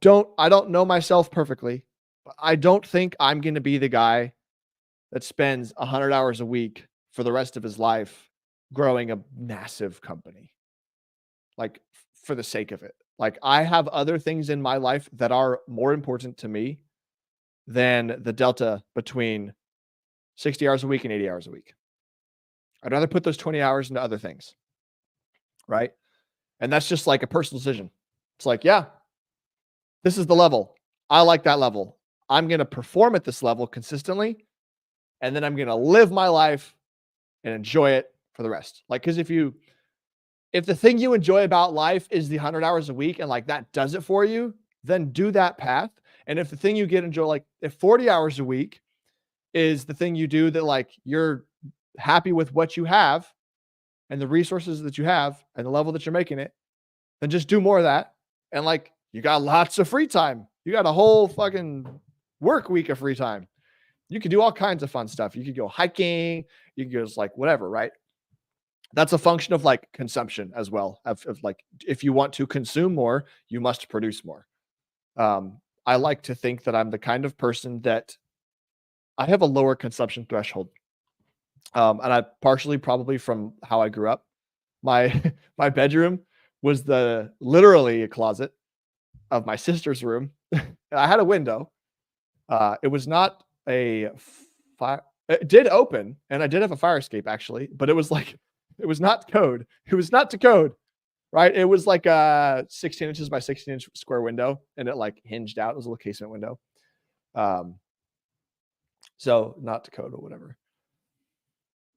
don't know myself perfectly, but I don't think I'm going to be the guy that spends 100 hours a week for the rest of his life growing a massive company. Like, for the sake of it. Like, I have other things in my life that are more important to me than the delta between 60 hours a week and 80 hours a week. I'd rather put those 20 hours into other things. Right? And that's just like a personal decision. It's like, yeah, this is the level. I like that level. I'm going to perform at this level consistently. And then I'm going to live my life and enjoy it for the rest. Like, because if the thing you enjoy about life is the 100 hours a week and like that does it for you, then do that path. And if the thing you enjoy, like if 40 hours a week is the thing you do that like you're happy with what you have and the resources that you have and the level that you're making it, then just do more of that. And like, you got lots of free time. You got a whole fucking work week of free time. You can do all kinds of fun stuff. You could go hiking. You can go just like whatever, right? That's a function of like consumption as well. Of like, if you want to consume more, you must produce more. I like to think that I'm the kind of person that I have a lower consumption threshold. And I partially probably from how I grew up. My my bedroom was literally a closet of my sister's room. I had a window. It was not a fire. It did open, and I did have a fire escape actually, but it was not code. It was not to code, right? It was like a 16 inches by 16 inch square window, and it like hinged out. It was a little casement window. So not to code or whatever.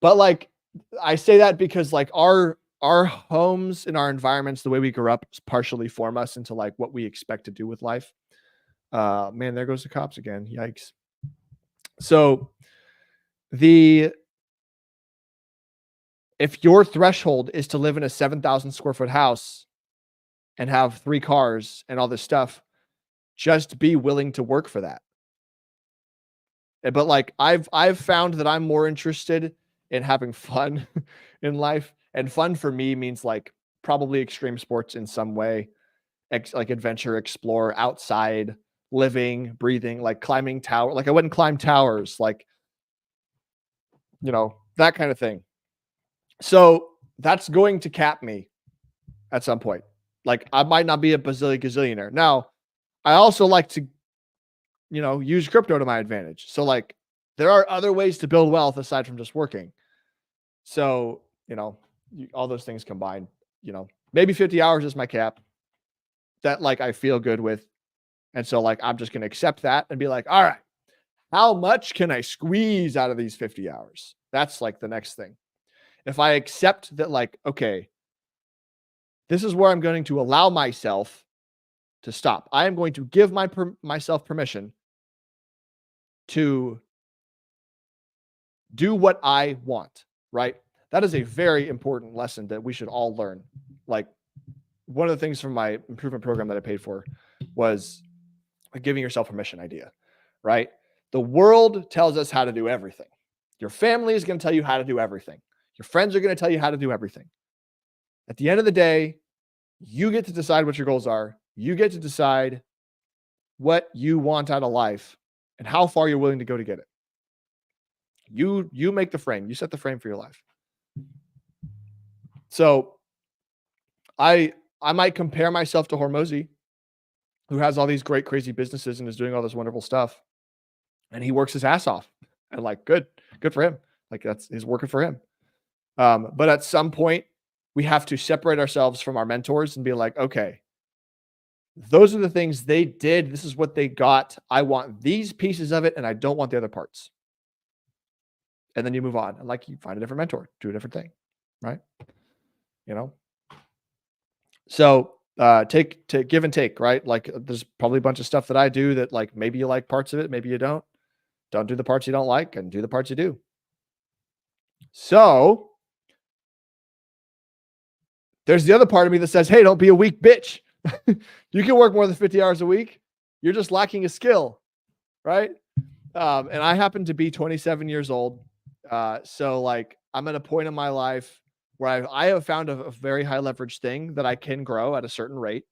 But like, I say that because like our homes and our environments, the way we grew up, partially form us into like what we expect to do with life. Man, there goes the cops again. Yikes. So if your threshold is to live in a 7,000 square foot house and have 3 cars and all this stuff, just be willing to work for that. But like, I've found that I'm more interested in having fun in life, and fun for me means like probably extreme sports in some way, like adventure, explore, outside, living, breathing, like climbing tower. Like I wouldn't climb towers, like, that kind of thing. So that's going to cap me at some point. Like I might not be a gazillionaire. Now, I also like to, use crypto to my advantage. So like there are other ways to build wealth aside from just working. So, all those things combined, maybe 50 hours is my cap that like I feel good with. And so like, I'm just going to accept that and be like, all right, how much can I squeeze out of these 50 hours? That's like the next thing. If I accept that, like, okay, this is where I'm going to allow myself to stop. I am going to give myself permission to do what I want, right? That is a very important lesson that we should all learn. Like, one of the things from my improvement program that I paid for was a giving yourself permission idea, right? The world tells us how to do everything. Your family is going to tell you how to do everything. Your friends are going to tell you how to do everything. At the end of the day, you get to decide what your goals are. You get to decide what you want out of life and how far you're willing to go to get it. You make the frame. You set the frame for your life. So I I might compare myself to Hormozy, who has all these great, crazy businesses and is doing all this wonderful stuff. And he works his ass off. And like, good for him. Like that's he's working for him. But at some point, we have to separate ourselves from our mentors and be like, okay, those are the things they did. This is what they got. I want these pieces of it, and I don't want the other parts. And then you move on. And like you find a different mentor, do a different thing, right? You know? So take give and take, right? Like there's probably a bunch of stuff that I do that like maybe you like parts of it, maybe you don't. Don't do the parts you don't like and do the parts you do. So there's the other part of me that says, hey, don't be a weak bitch. You can work more than 50 hours a week. You're just lacking a skill, right? And I happen to be 27 years old. So like I'm at a point in my life where I have found a very high leverage thing that I can grow at a certain rate.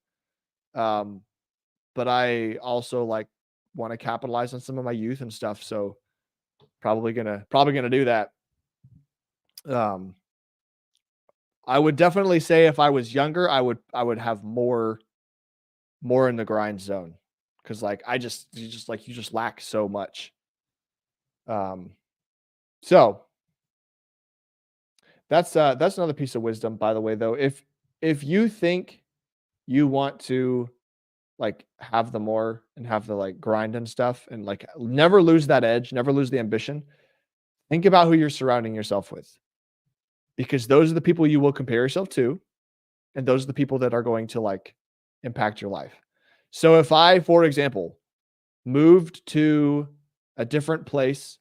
But I also like want to capitalize on some of my youth and stuff. So probably gonna do that. I would definitely say if I was younger, I would have more in the grind zone. Cause like you just lack so much. So that's another piece of wisdom, by the way, though. If you think you want to like have the more and have the like grind and stuff and like never lose that edge, never lose the ambition, think about who you're surrounding yourself with. Because those are the people you will compare yourself to, and those are the people that are going to like impact your life. So if I, for example, moved to a different place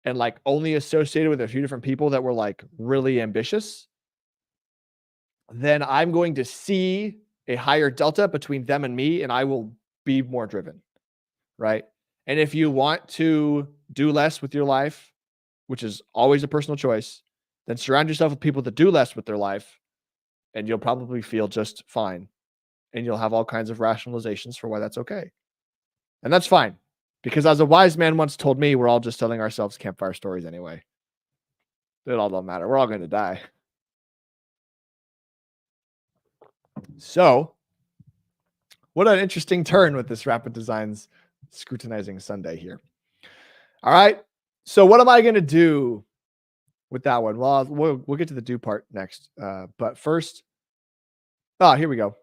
and like only associated with a few different people that were like really ambitious, then I'm going to see a higher delta between them and me, and I will be more driven, right? And if you want to do less with your life, which is always a personal choice, then surround yourself with people that do less with their life, and you'll probably feel just fine. And you'll have all kinds of rationalizations for why that's okay. And that's fine. Because as a wise man once told me, we're all just telling ourselves campfire stories anyway. It all don't matter. We're all going to die. So, what an interesting turn with this Rapid Designs Scrutinizing Sunday here. All right. So, what am I going to do with that one? Well, we'll get to the do part next. But first, here we go.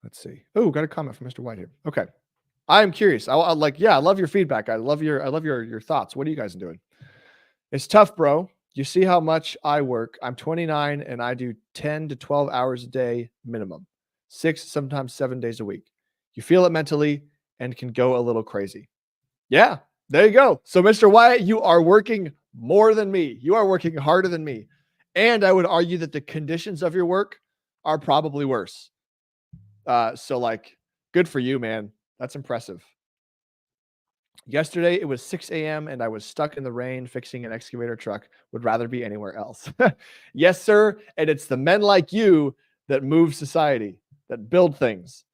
Let's see. Oh, got a comment from Mr. White here. Okay. I'm curious. I love your feedback. I love your thoughts. What are you guys doing? It's tough, bro. You see how much I work. I'm 29 and I do 10 to 12 hours a day minimum. 6, sometimes 7 days a week. You feel it mentally and can go a little crazy. Yeah, there you go. So Mr. Wyatt, you are working more than me. You are working harder than me. And I would argue that the conditions of your work are probably worse. So like good for you, man. That's impressive. Yesterday, it was 6 a.m. and I was stuck in the rain fixing an excavator truck. Would rather be anywhere else. Yes, sir. And it's the men like you that move society, that build things.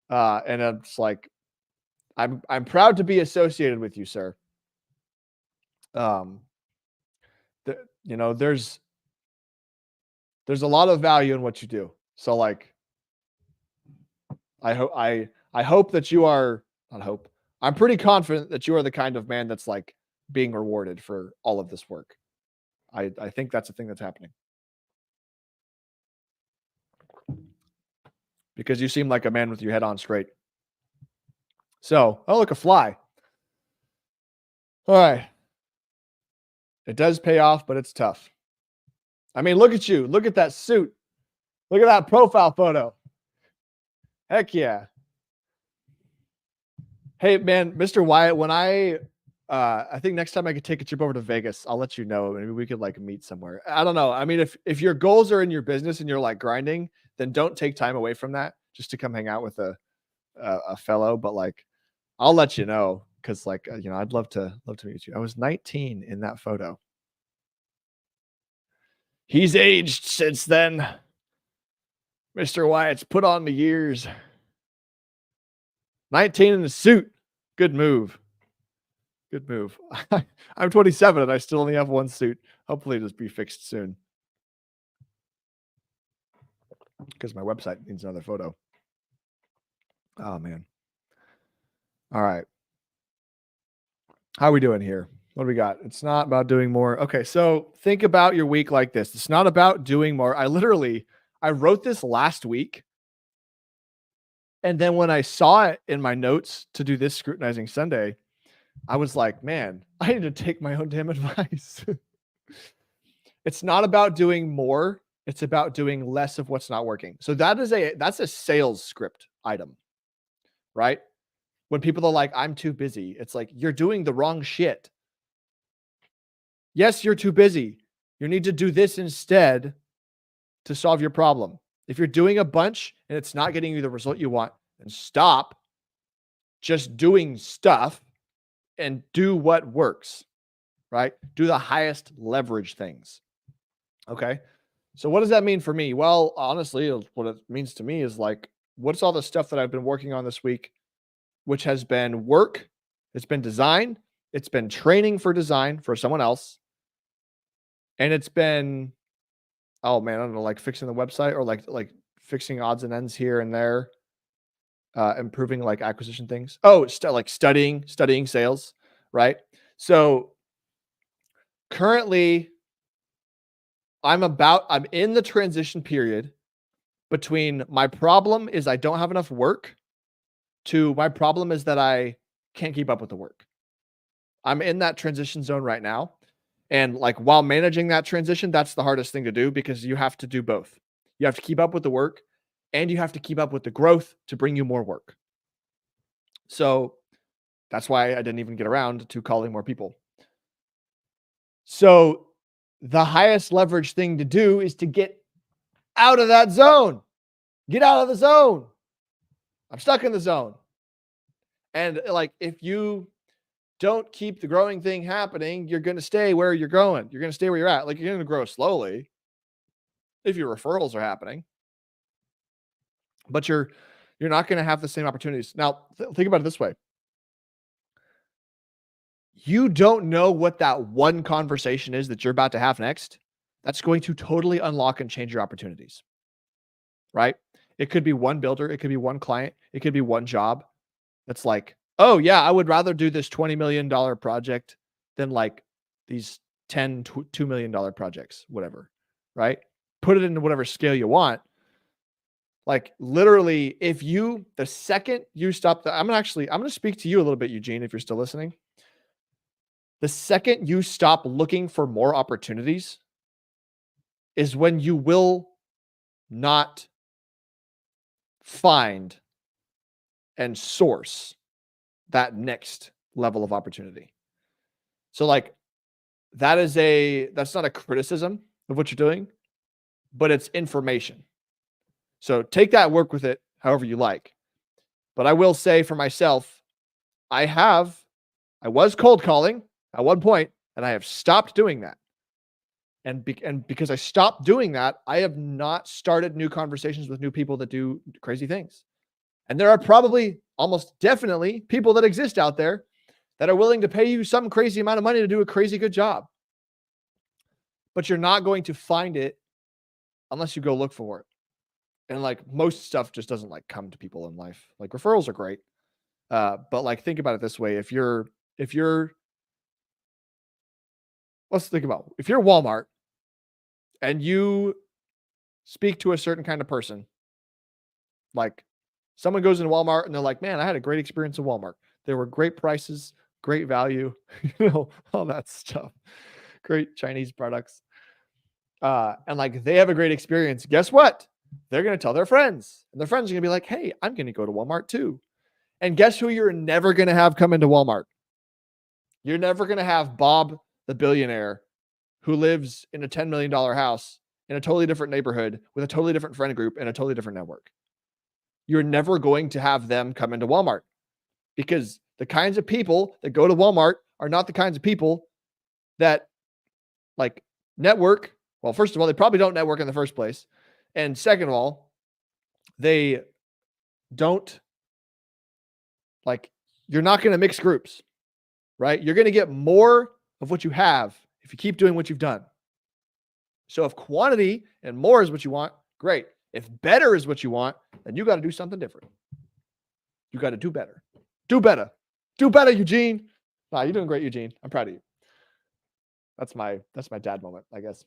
And I'm just like, I'm proud to be associated with you, sir. There's a lot of value in what you do. So like, I hope that you are not hope. I'm pretty confident that you are the kind of man that's like being rewarded for all of this work. I think that's a thing that's happening. Because you seem like a man with your head on straight. So, oh, look, a fly. All right. It does pay off, but it's tough. I mean, look at you. Look at that suit. Look at that profile photo. Heck yeah. Hey, man, Mr. Wyatt, when I think next time I could take a trip over to Vegas, I'll let you know. Maybe we could like meet somewhere. I don't know. I mean, if your goals are in your business and you're like grinding, then don't take time away from that just to come hang out with a fellow. But like, I'll let you know because like I'd love to meet you. I was 19 in that photo. He's aged since then. Mr. Wyatt's put on the years. 19 in the suit. Good move. Good move. I'm 27 and I still only have one suit. Hopefully it'll just be fixed soon. because my website needs another photo. Oh, man. All right. How are we doing here? What do we got? It's not about doing more. Okay, so think about your week like this. It's not about doing more. I wrote this last week. And then when I saw it in my notes to do this Scrutinizing Sunday, I was like, man, I need to take my own damn advice. It's not about doing more. It's about doing less of what's not working. So that's a sales script item, right? When people are like, I'm too busy, it's like, you're doing the wrong shit. Yes, you're too busy. You need to do this instead to solve your problem. If you're doing a bunch and it's not getting you the result you want, then stop just doing stuff and do what works, right? Do the highest leverage things. Okay. So what does that mean for me? Well, honestly, what it means to me is like, what's all the stuff that I've been working on this week, which has been work, it's been design, it's been training for design for someone else, and it's been, oh man, I don't know, like fixing the website or like fixing odds and ends here and there, improving like acquisition things. Oh, like studying sales, right? So currently I'm in the transition period between my problem is I don't have enough work to my problem is that I can't keep up with the work. I'm in that transition zone right now. And like while managing that transition, that's the hardest thing to do because you have to do both. You have to keep up with the work and you have to keep up with the growth to bring you more work. So that's why I didn't even get around to calling more people. So the highest leverage thing to do is to get out of that zone. Get out of the zone. I'm stuck in the zone. And like, if you don't keep the growing thing happening, you're going to stay where you're going. You're going to stay where you're at. Like, you're going to grow slowly if your referrals are happening, but you're not going to have the same opportunities. Now, think about it this way. You don't know what that one conversation is that you're about to have next. That's going to totally unlock and change your opportunities, right? It could be one builder. It could be one client. It could be one job. That's like, oh yeah, I would rather do this $20 million project than like these $2 million projects, whatever, right? Put it into whatever scale you want. Like literally, the second you stop I'm going to speak to you a little bit, Eugene, if you're still listening. The second you stop looking for more opportunities is when you will not find and source that next level of opportunity. So like that's not a criticism of what you're doing, but it's information. So take that, work with it however you like. But I will say for myself, I was cold calling at one point and I have stopped doing that. And because I stopped doing that, I have not started new conversations with new people that do crazy things. And there are probably almost definitely people that exist out there that are willing to pay you some crazy amount of money to do a crazy good job. But you're not going to find it unless you go look for it. And like most stuff just doesn't like come to people in life. Like referrals are great. But like think about it this way. If you're let's think about if you're Walmart and you speak to a certain kind of person, like someone goes into Walmart and they're like, man, I had a great experience at Walmart. There were great prices, great value, all that stuff. Great Chinese products. And like they have a great experience. Guess what? They're going to tell their friends. And their friends are going to be like, hey, I'm going to go to Walmart too. And guess who you're never going to have come into Walmart? You're never going to have Bob the billionaire who lives in a $10 million house in a totally different neighborhood with a totally different friend group and a totally different network. You're never going to have them come into Walmart because the kinds of people that go to Walmart are not the kinds of people that like network. Well, first of all, they probably don't network in the first place. And second of all, they don't like, you're not going to mix groups, right? You're going to get more of what you have if you keep doing what you've done. So if quantity and more is what you want, great. If better is what you want, then you got to do something different. You got to do better. Do better. Do better, Eugene. Nah, you're doing great, Eugene. I'm proud of you. That's my dad moment, I guess.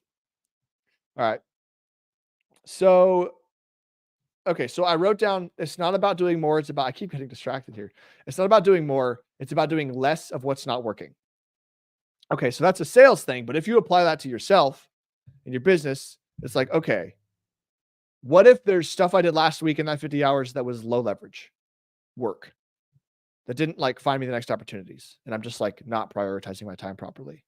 All right. So, okay, so I wrote down, it's not about doing more, it's about, I keep getting distracted here. It's not about doing more, it's about doing less of what's not working. Okay, so that's a sales thing, but if you apply that to yourself in your business, it's like, okay, what if there's stuff I did last week in that 50 hours that was low leverage work that didn't like find me the next opportunities, and I'm just like not prioritizing my time properly?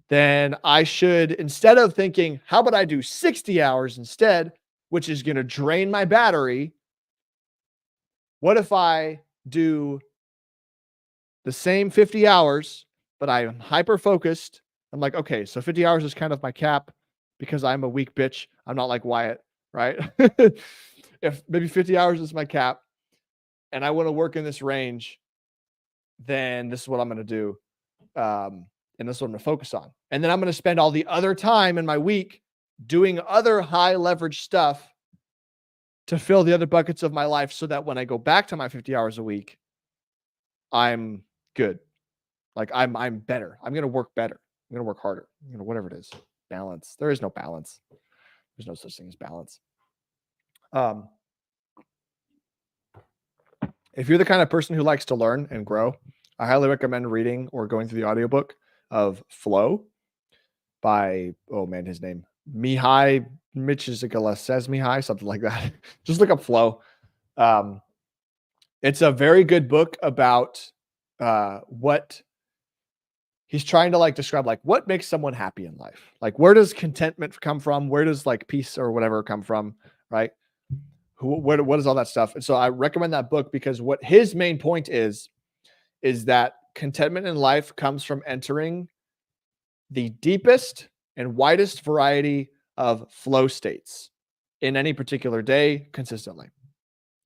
Then I should, instead of thinking, how about I do 60 hours instead, which is going to drain my battery, what if I do the same 50 hours, but I'm hyper focused? I'm like, okay, so 50 hours is kind of my cap because I'm a weak bitch. I'm not like Wyatt, right? If maybe 50 hours is my cap and I want to work in this range, then this is what I'm going to do. And this is what I'm going to focus on. And then I'm going to spend all the other time in my week doing other high leverage stuff to fill the other buckets of my life so that when I go back to my 50 hours a week, I'm good. Like I'm better. I'm going to work better. I'm going to work harder. Whatever it is. Balance. There is no balance. There's no such thing as balance. If you're the kind of person who likes to learn and grow, I highly recommend reading or going through the audiobook of Flow by, oh man, his name, Mihai Michizikala says Mihai, something like that. Just look up Flow. It's a very good book about what he's trying to like describe, like what makes someone happy in life. Like where does contentment come from? Where does like peace or whatever come from? Right? What is all that stuff? And so I recommend that book because what his main point is that contentment in life comes from entering the deepest and widest variety of flow states in any particular day consistently.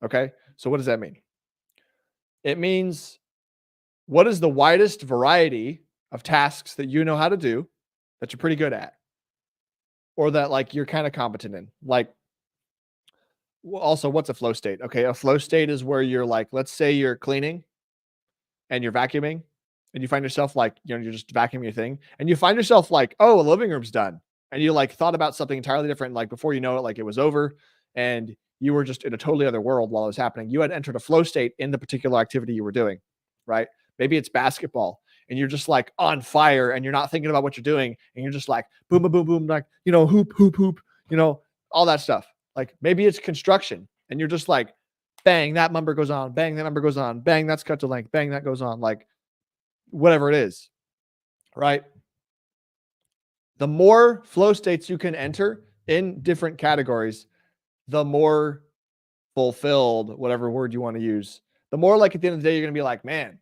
Okay. So what does that mean? It means what is the widest variety of tasks that you know how to do that you're pretty good at or that like you're kind of competent in? Like, also, what's a flow state? Okay. A flow state is where you're like, let's say you're cleaning and you're vacuuming and you find yourself like, you're just vacuuming your thing and you find yourself like, oh, a living room's done. And you like thought about something entirely different. Like before you know it, like it was over and you were just in a totally other world while it was happening. You had entered a flow state in the particular activity you were doing, right? Maybe it's basketball and you're just like on fire and you're not thinking about what you're doing. And you're just like, boom, boom, boom, boom, like, hoop, hoop, hoop, all that stuff. Like maybe it's construction and you're just like, bang, that number goes on, bang, that number goes on, bang, that's cut to length, bang, that goes on, like whatever it is, right? The more flow states you can enter in different categories, the more fulfilled, whatever word you want to use, the more like at the end of the day, you're going to be like, man,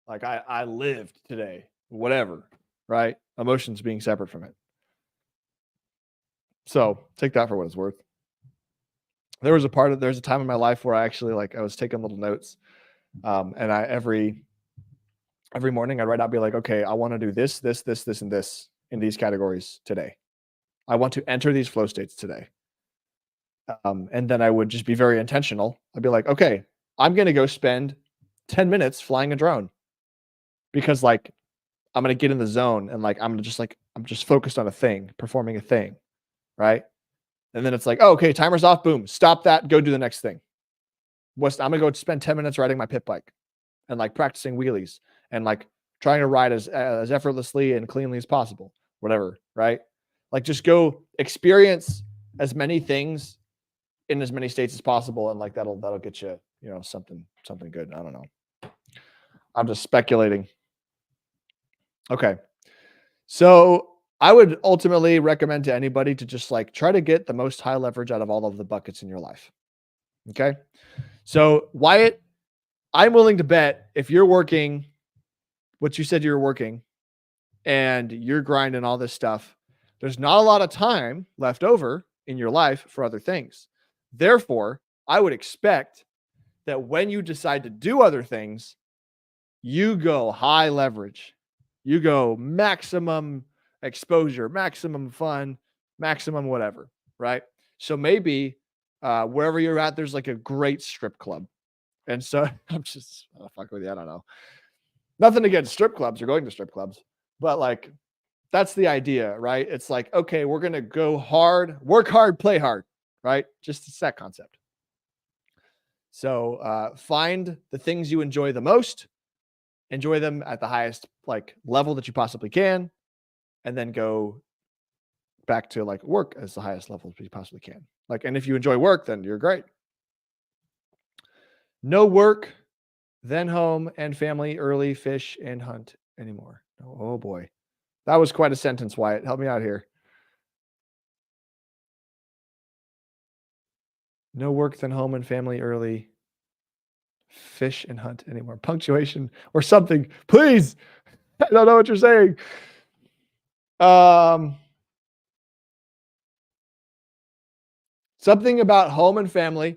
like I lived today, whatever, right? Emotions being separate from it. So take that for what it's worth. There's a time in my life where I actually like, I was taking little notes. And I, every morning I'd write out, be like, okay, I want to do this, this, this, this, and this in these categories today. I want to enter these flow states today. And then I would just be very intentional. I'd be like, okay, I'm going to go spend 10 minutes flying a drone because like, I'm going to get in the zone and like, I'm just focused on a thing, performing a thing. Right. And then it's like, oh, okay, timer's off. Boom. Stop that. Go do the next thing. I'm going to go spend 10 minutes riding my pit bike and like practicing wheelies and like trying to ride as effortlessly and cleanly as possible, whatever. Right. Like just go experience as many things in as many states as possible. And like, that'll get you, something good. I don't know. I'm just speculating. Okay. So I would ultimately recommend to anybody to just like try to get the most high leverage out of all of the buckets in your life. Okay. So Wyatt, I'm willing to bet if you're working what you said you were working and you're grinding all this stuff, there's not a lot of time left over in your life for other things. Therefore, I would expect that when you decide to do other things, you go high leverage, you go maximum exposure, maximum fun, maximum whatever. right? So maybe wherever you're at, there's like a great strip club. And so I'm just fuck with you. I don't know. Nothing against strip clubs or going to strip clubs, but like that's the idea, right? It's like, okay, we're gonna go hard, work hard, play hard, right? Just it's that concept. So find the things you enjoy the most, enjoy them at the highest like level that you possibly can, and then go back to like work as the highest level as you possibly can. Like, and if you enjoy work, then you're great. No work, then home and family, early fish and hunt anymore. Oh boy. That was quite a sentence, Wyatt. Help me out here. No work, then home and family, early fish and hunt anymore. Punctuation or something, please. I don't know what you're saying. Something about home and family,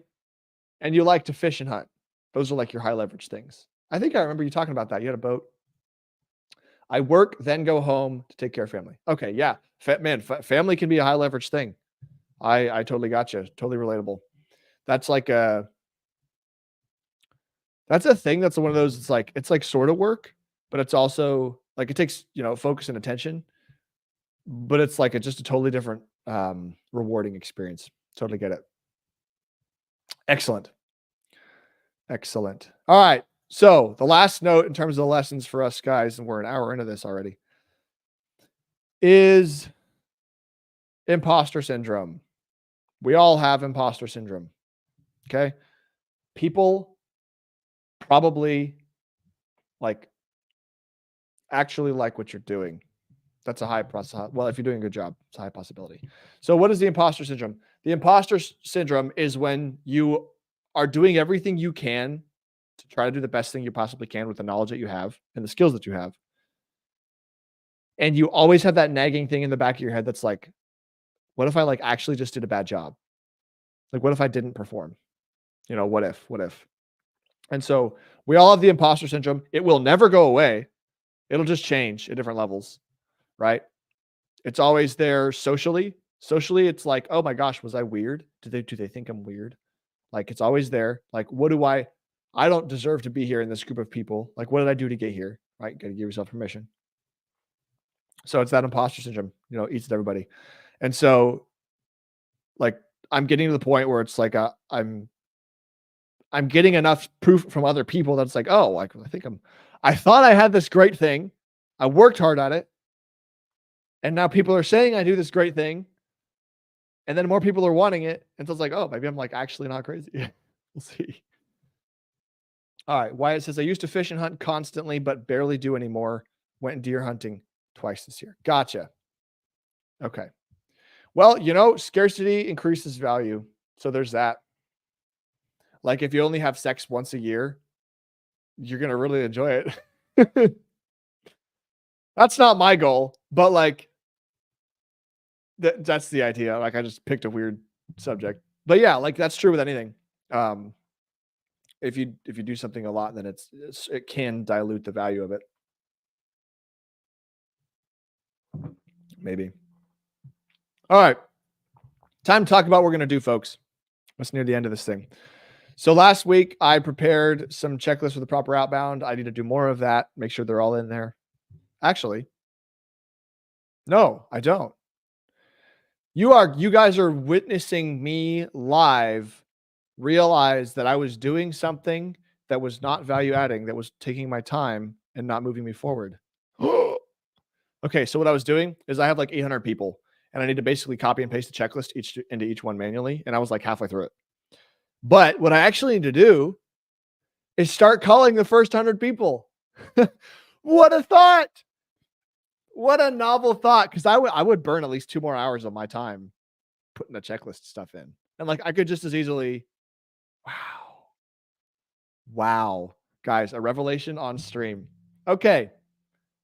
and you like to fish and hunt. Those are like your high leverage things. I think I remember you talking about that. You had a boat. I work, then go home to take care of family. Okay, yeah, family can be a high leverage thing. I totally got you. Totally relatable. That's like that's a thing. That's one of those. It's like sort of work, but it's also like it takes focus and attention. But it's like just a totally different rewarding experience. Totally get it. Excellent. Excellent. All right. So the last note in terms of the lessons for us guys, and we're an hour into this already, is imposter syndrome. We all have imposter syndrome. Okay. People probably actually like what you're doing. That's a high process. Well, if you're doing a good job, it's a high possibility. So what is the imposter syndrome? The imposter syndrome is when you are doing everything you can to try to do the best thing you possibly can with the knowledge that you have and the skills that you have. And you always have that nagging thing in the back of your head that's like, what if I actually just did a bad job? Like, what if I didn't perform? What if? And so we all have the imposter syndrome. It will never go away. It'll just change at different levels, right? It's always there socially. Socially, it's like, oh my gosh, was I weird? Do they think I'm weird? Like, it's always there. Like, I don't deserve to be here in this group of people. Like, what did I do to get here? Right? Got to give yourself permission. So it's that imposter syndrome, eats at everybody. And so I'm getting to the point where it's like, I'm getting enough proof from other people that's like, oh, I thought I had this great thing. I worked hard at it. And now people are saying I do this great thing. And then more people are wanting it. And so it's like, oh, maybe I'm actually not crazy. We'll see. All right. Wyatt says, I used to fish and hunt constantly, but barely do anymore. Went deer hunting twice this year. Gotcha. Okay. Well, scarcity increases value. So there's that. Like if you only have sex once a year, you're going to really enjoy it. That's not my goal, but that's the idea. I just picked a weird subject, but yeah, that's true with anything. If you do something a lot, then it can dilute the value of it. Maybe. All right. Time to talk about what we're going to do, folks. It's near the end of this thing. So last week I prepared some checklists for the proper outbound. I need to do more of that. Make sure they're all in there. Actually, no, I don't. You guys are witnessing me live realize that I was doing something that was not value adding, that was taking my time and not moving me forward. Okay, so what I was doing is I have 800 people and I need to basically copy and paste the checklist into each one manually. And I was halfway through it. But what I actually need to do is start calling the first 100 people. What a thought. What a novel thought. Because I would burn at least 2 more hours of my time putting the checklist stuff in. And I could just as easily. Wow. Guys, a revelation on stream. Okay.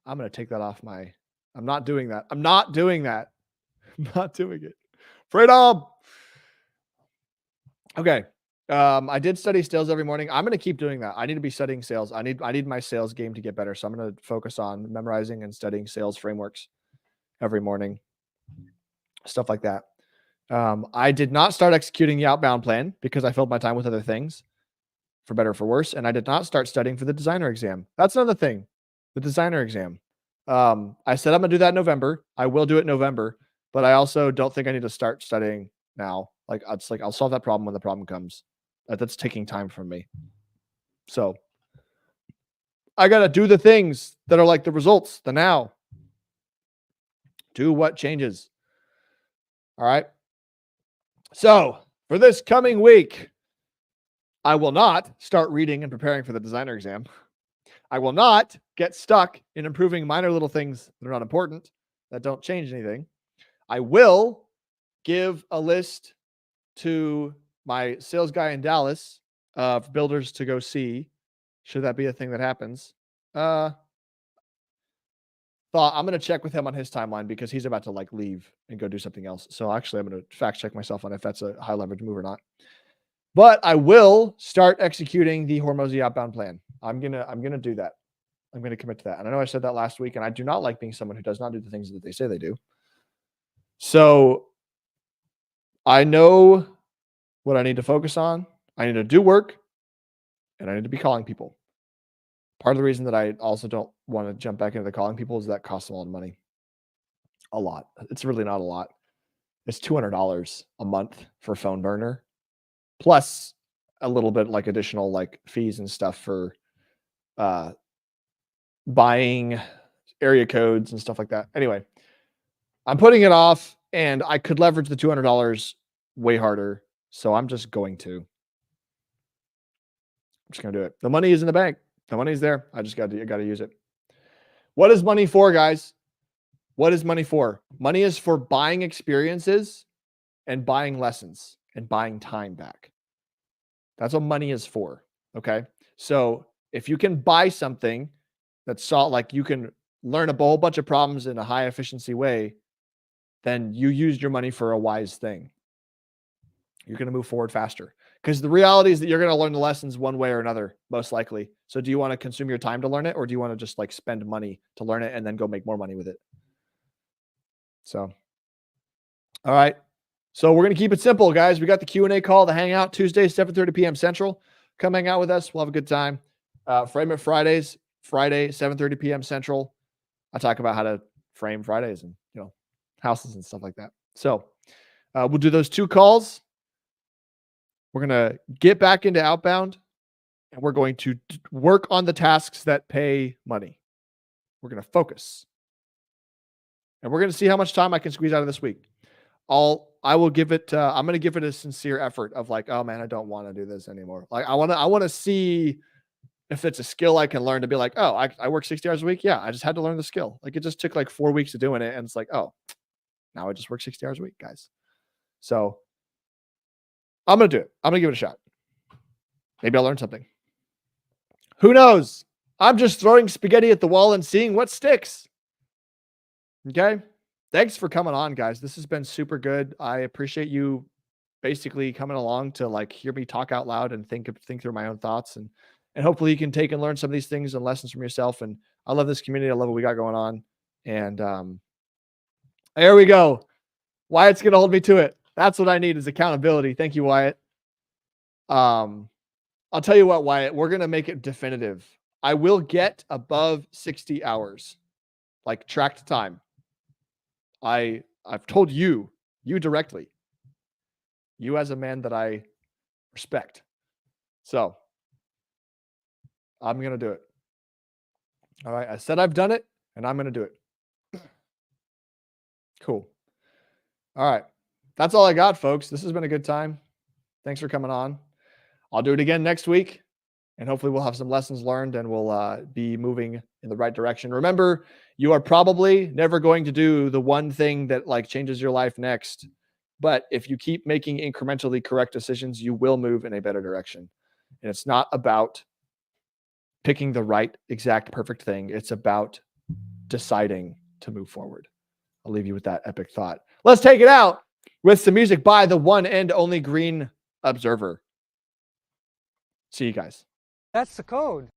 I'm going to take that off I'm not doing that. I'm not doing that. I'm not doing it. Freedom. Okay. I did study sales every morning. I'm going to keep doing that. I need to be studying sales. I need my sales game to get better. So I'm going to focus on memorizing and studying sales frameworks every morning. Stuff like that. I did not start executing the outbound plan because I filled my time with other things, for better or for worse. And I did not start studying for the designer exam. That's another thing, the designer exam. I said I'm gonna do that in November. I will do it in November, but I also don't think I need to start studying now. Like it's like I'll solve that problem when the problem comes. That's taking time from me. So I gotta do the things that are like the results, the now. Do what changes. All right. So for this coming week, I will not start reading and preparing for the designer exam. I will not get stuck in improving minor little things that are not important, that don't change anything. I will give a list to my sales guy in Dallas of builders to go see, should that be a thing that happens. Thought I'm going to check with him on his timeline because he's about to like leave and go do something else. So actually I'm going to fact check myself on if that's a high leverage move or not. But I will start executing the Hormozy outbound plan. I'm gonna do that. I'm gonna commit to that. And I know I said that last week, and I do not like being someone who does not do the things that they say they do. So I know what I need to focus on. I need to do work, and I need to be calling people. Part of the reason that I also don't want to jump back into the calling people is that costs a lot of money. A lot. It's really not a lot. It's $200 a month for phone burner, plus a little bit like additional like fees and stuff for buying area codes and stuff like that. Anyway, I'm putting it off and I could leverage the $200 way harder. So I'm just going to. I'm just going to do it. The money is in the bank. The money's there. I just got to use it. What is money for, guys? What is money for? Money is for buying experiences and buying lessons and buying time back. That's what money is for. Okay. So if you can buy something that's like you can learn a whole bunch of problems in a high efficiency way, then you used your money for a wise thing. You're going to move forward faster because the reality is that you're going to learn the lessons one way or another, most likely. So do you want to consume your time to learn it, or do you want to just like spend money to learn it and then go make more money with it? So, all right. So we're going to keep it simple, guys. We got the Q&A call, the hangout Tuesday, 7:30 p.m. Central. Come hang out with us. We'll have a good time. Frame It Fridays, Friday, 7:30 p.m. Central. I talk about how to frame Fridays and, houses and stuff like that. So we'll do those 2 calls. We're going to get back into outbound, and we're going to work on the tasks that pay money. We're going to focus. And we're going to see how much time I can squeeze out of this week. I will give it, I'm going to give it a sincere effort of like, oh man, I don't want to do this anymore. Like I want to see if it's a skill I can learn to be like, oh, I work 60 hours a week. Yeah. I just had to learn the skill. Like it just took like 4 weeks of doing it. And it's like, oh, now I just work 60 hours a week, guys. So I'm going to do it. I'm going to give it a shot. Maybe I'll learn something. Who knows? I'm just throwing spaghetti at the wall and seeing what sticks. Okay. Thanks for coming on, guys. This has been super good. I appreciate you basically coming along to like hear me talk out loud and think through my own thoughts, and hopefully you can take and learn some of these things and lessons from yourself. And I love this community. I love what we got going on. And there we go. Wyatt's going to hold me to it. That's what I need is accountability. Thank you, Wyatt. I'll tell you what, Wyatt, we're going to make it definitive. I will get above 60 hours, like tracked time. I've told you directly, you as a man that I respect. So I'm going to do it. All right. I said I've done it, and I'm going to do it. Cool. All right. That's all I got, folks. This has been a good time. Thanks for coming on. I'll do it again next week, and hopefully we'll have some lessons learned and we'll be moving in the right direction. Remember, you are probably never going to do the one thing that like changes your life next. But if you keep making incrementally correct decisions, you will move in a better direction. And it's not about picking the right, exact, perfect thing. It's about deciding to move forward. I'll leave you with that epic thought. Let's take it out with some music by the one and only Green Observer. See you guys. That's the code.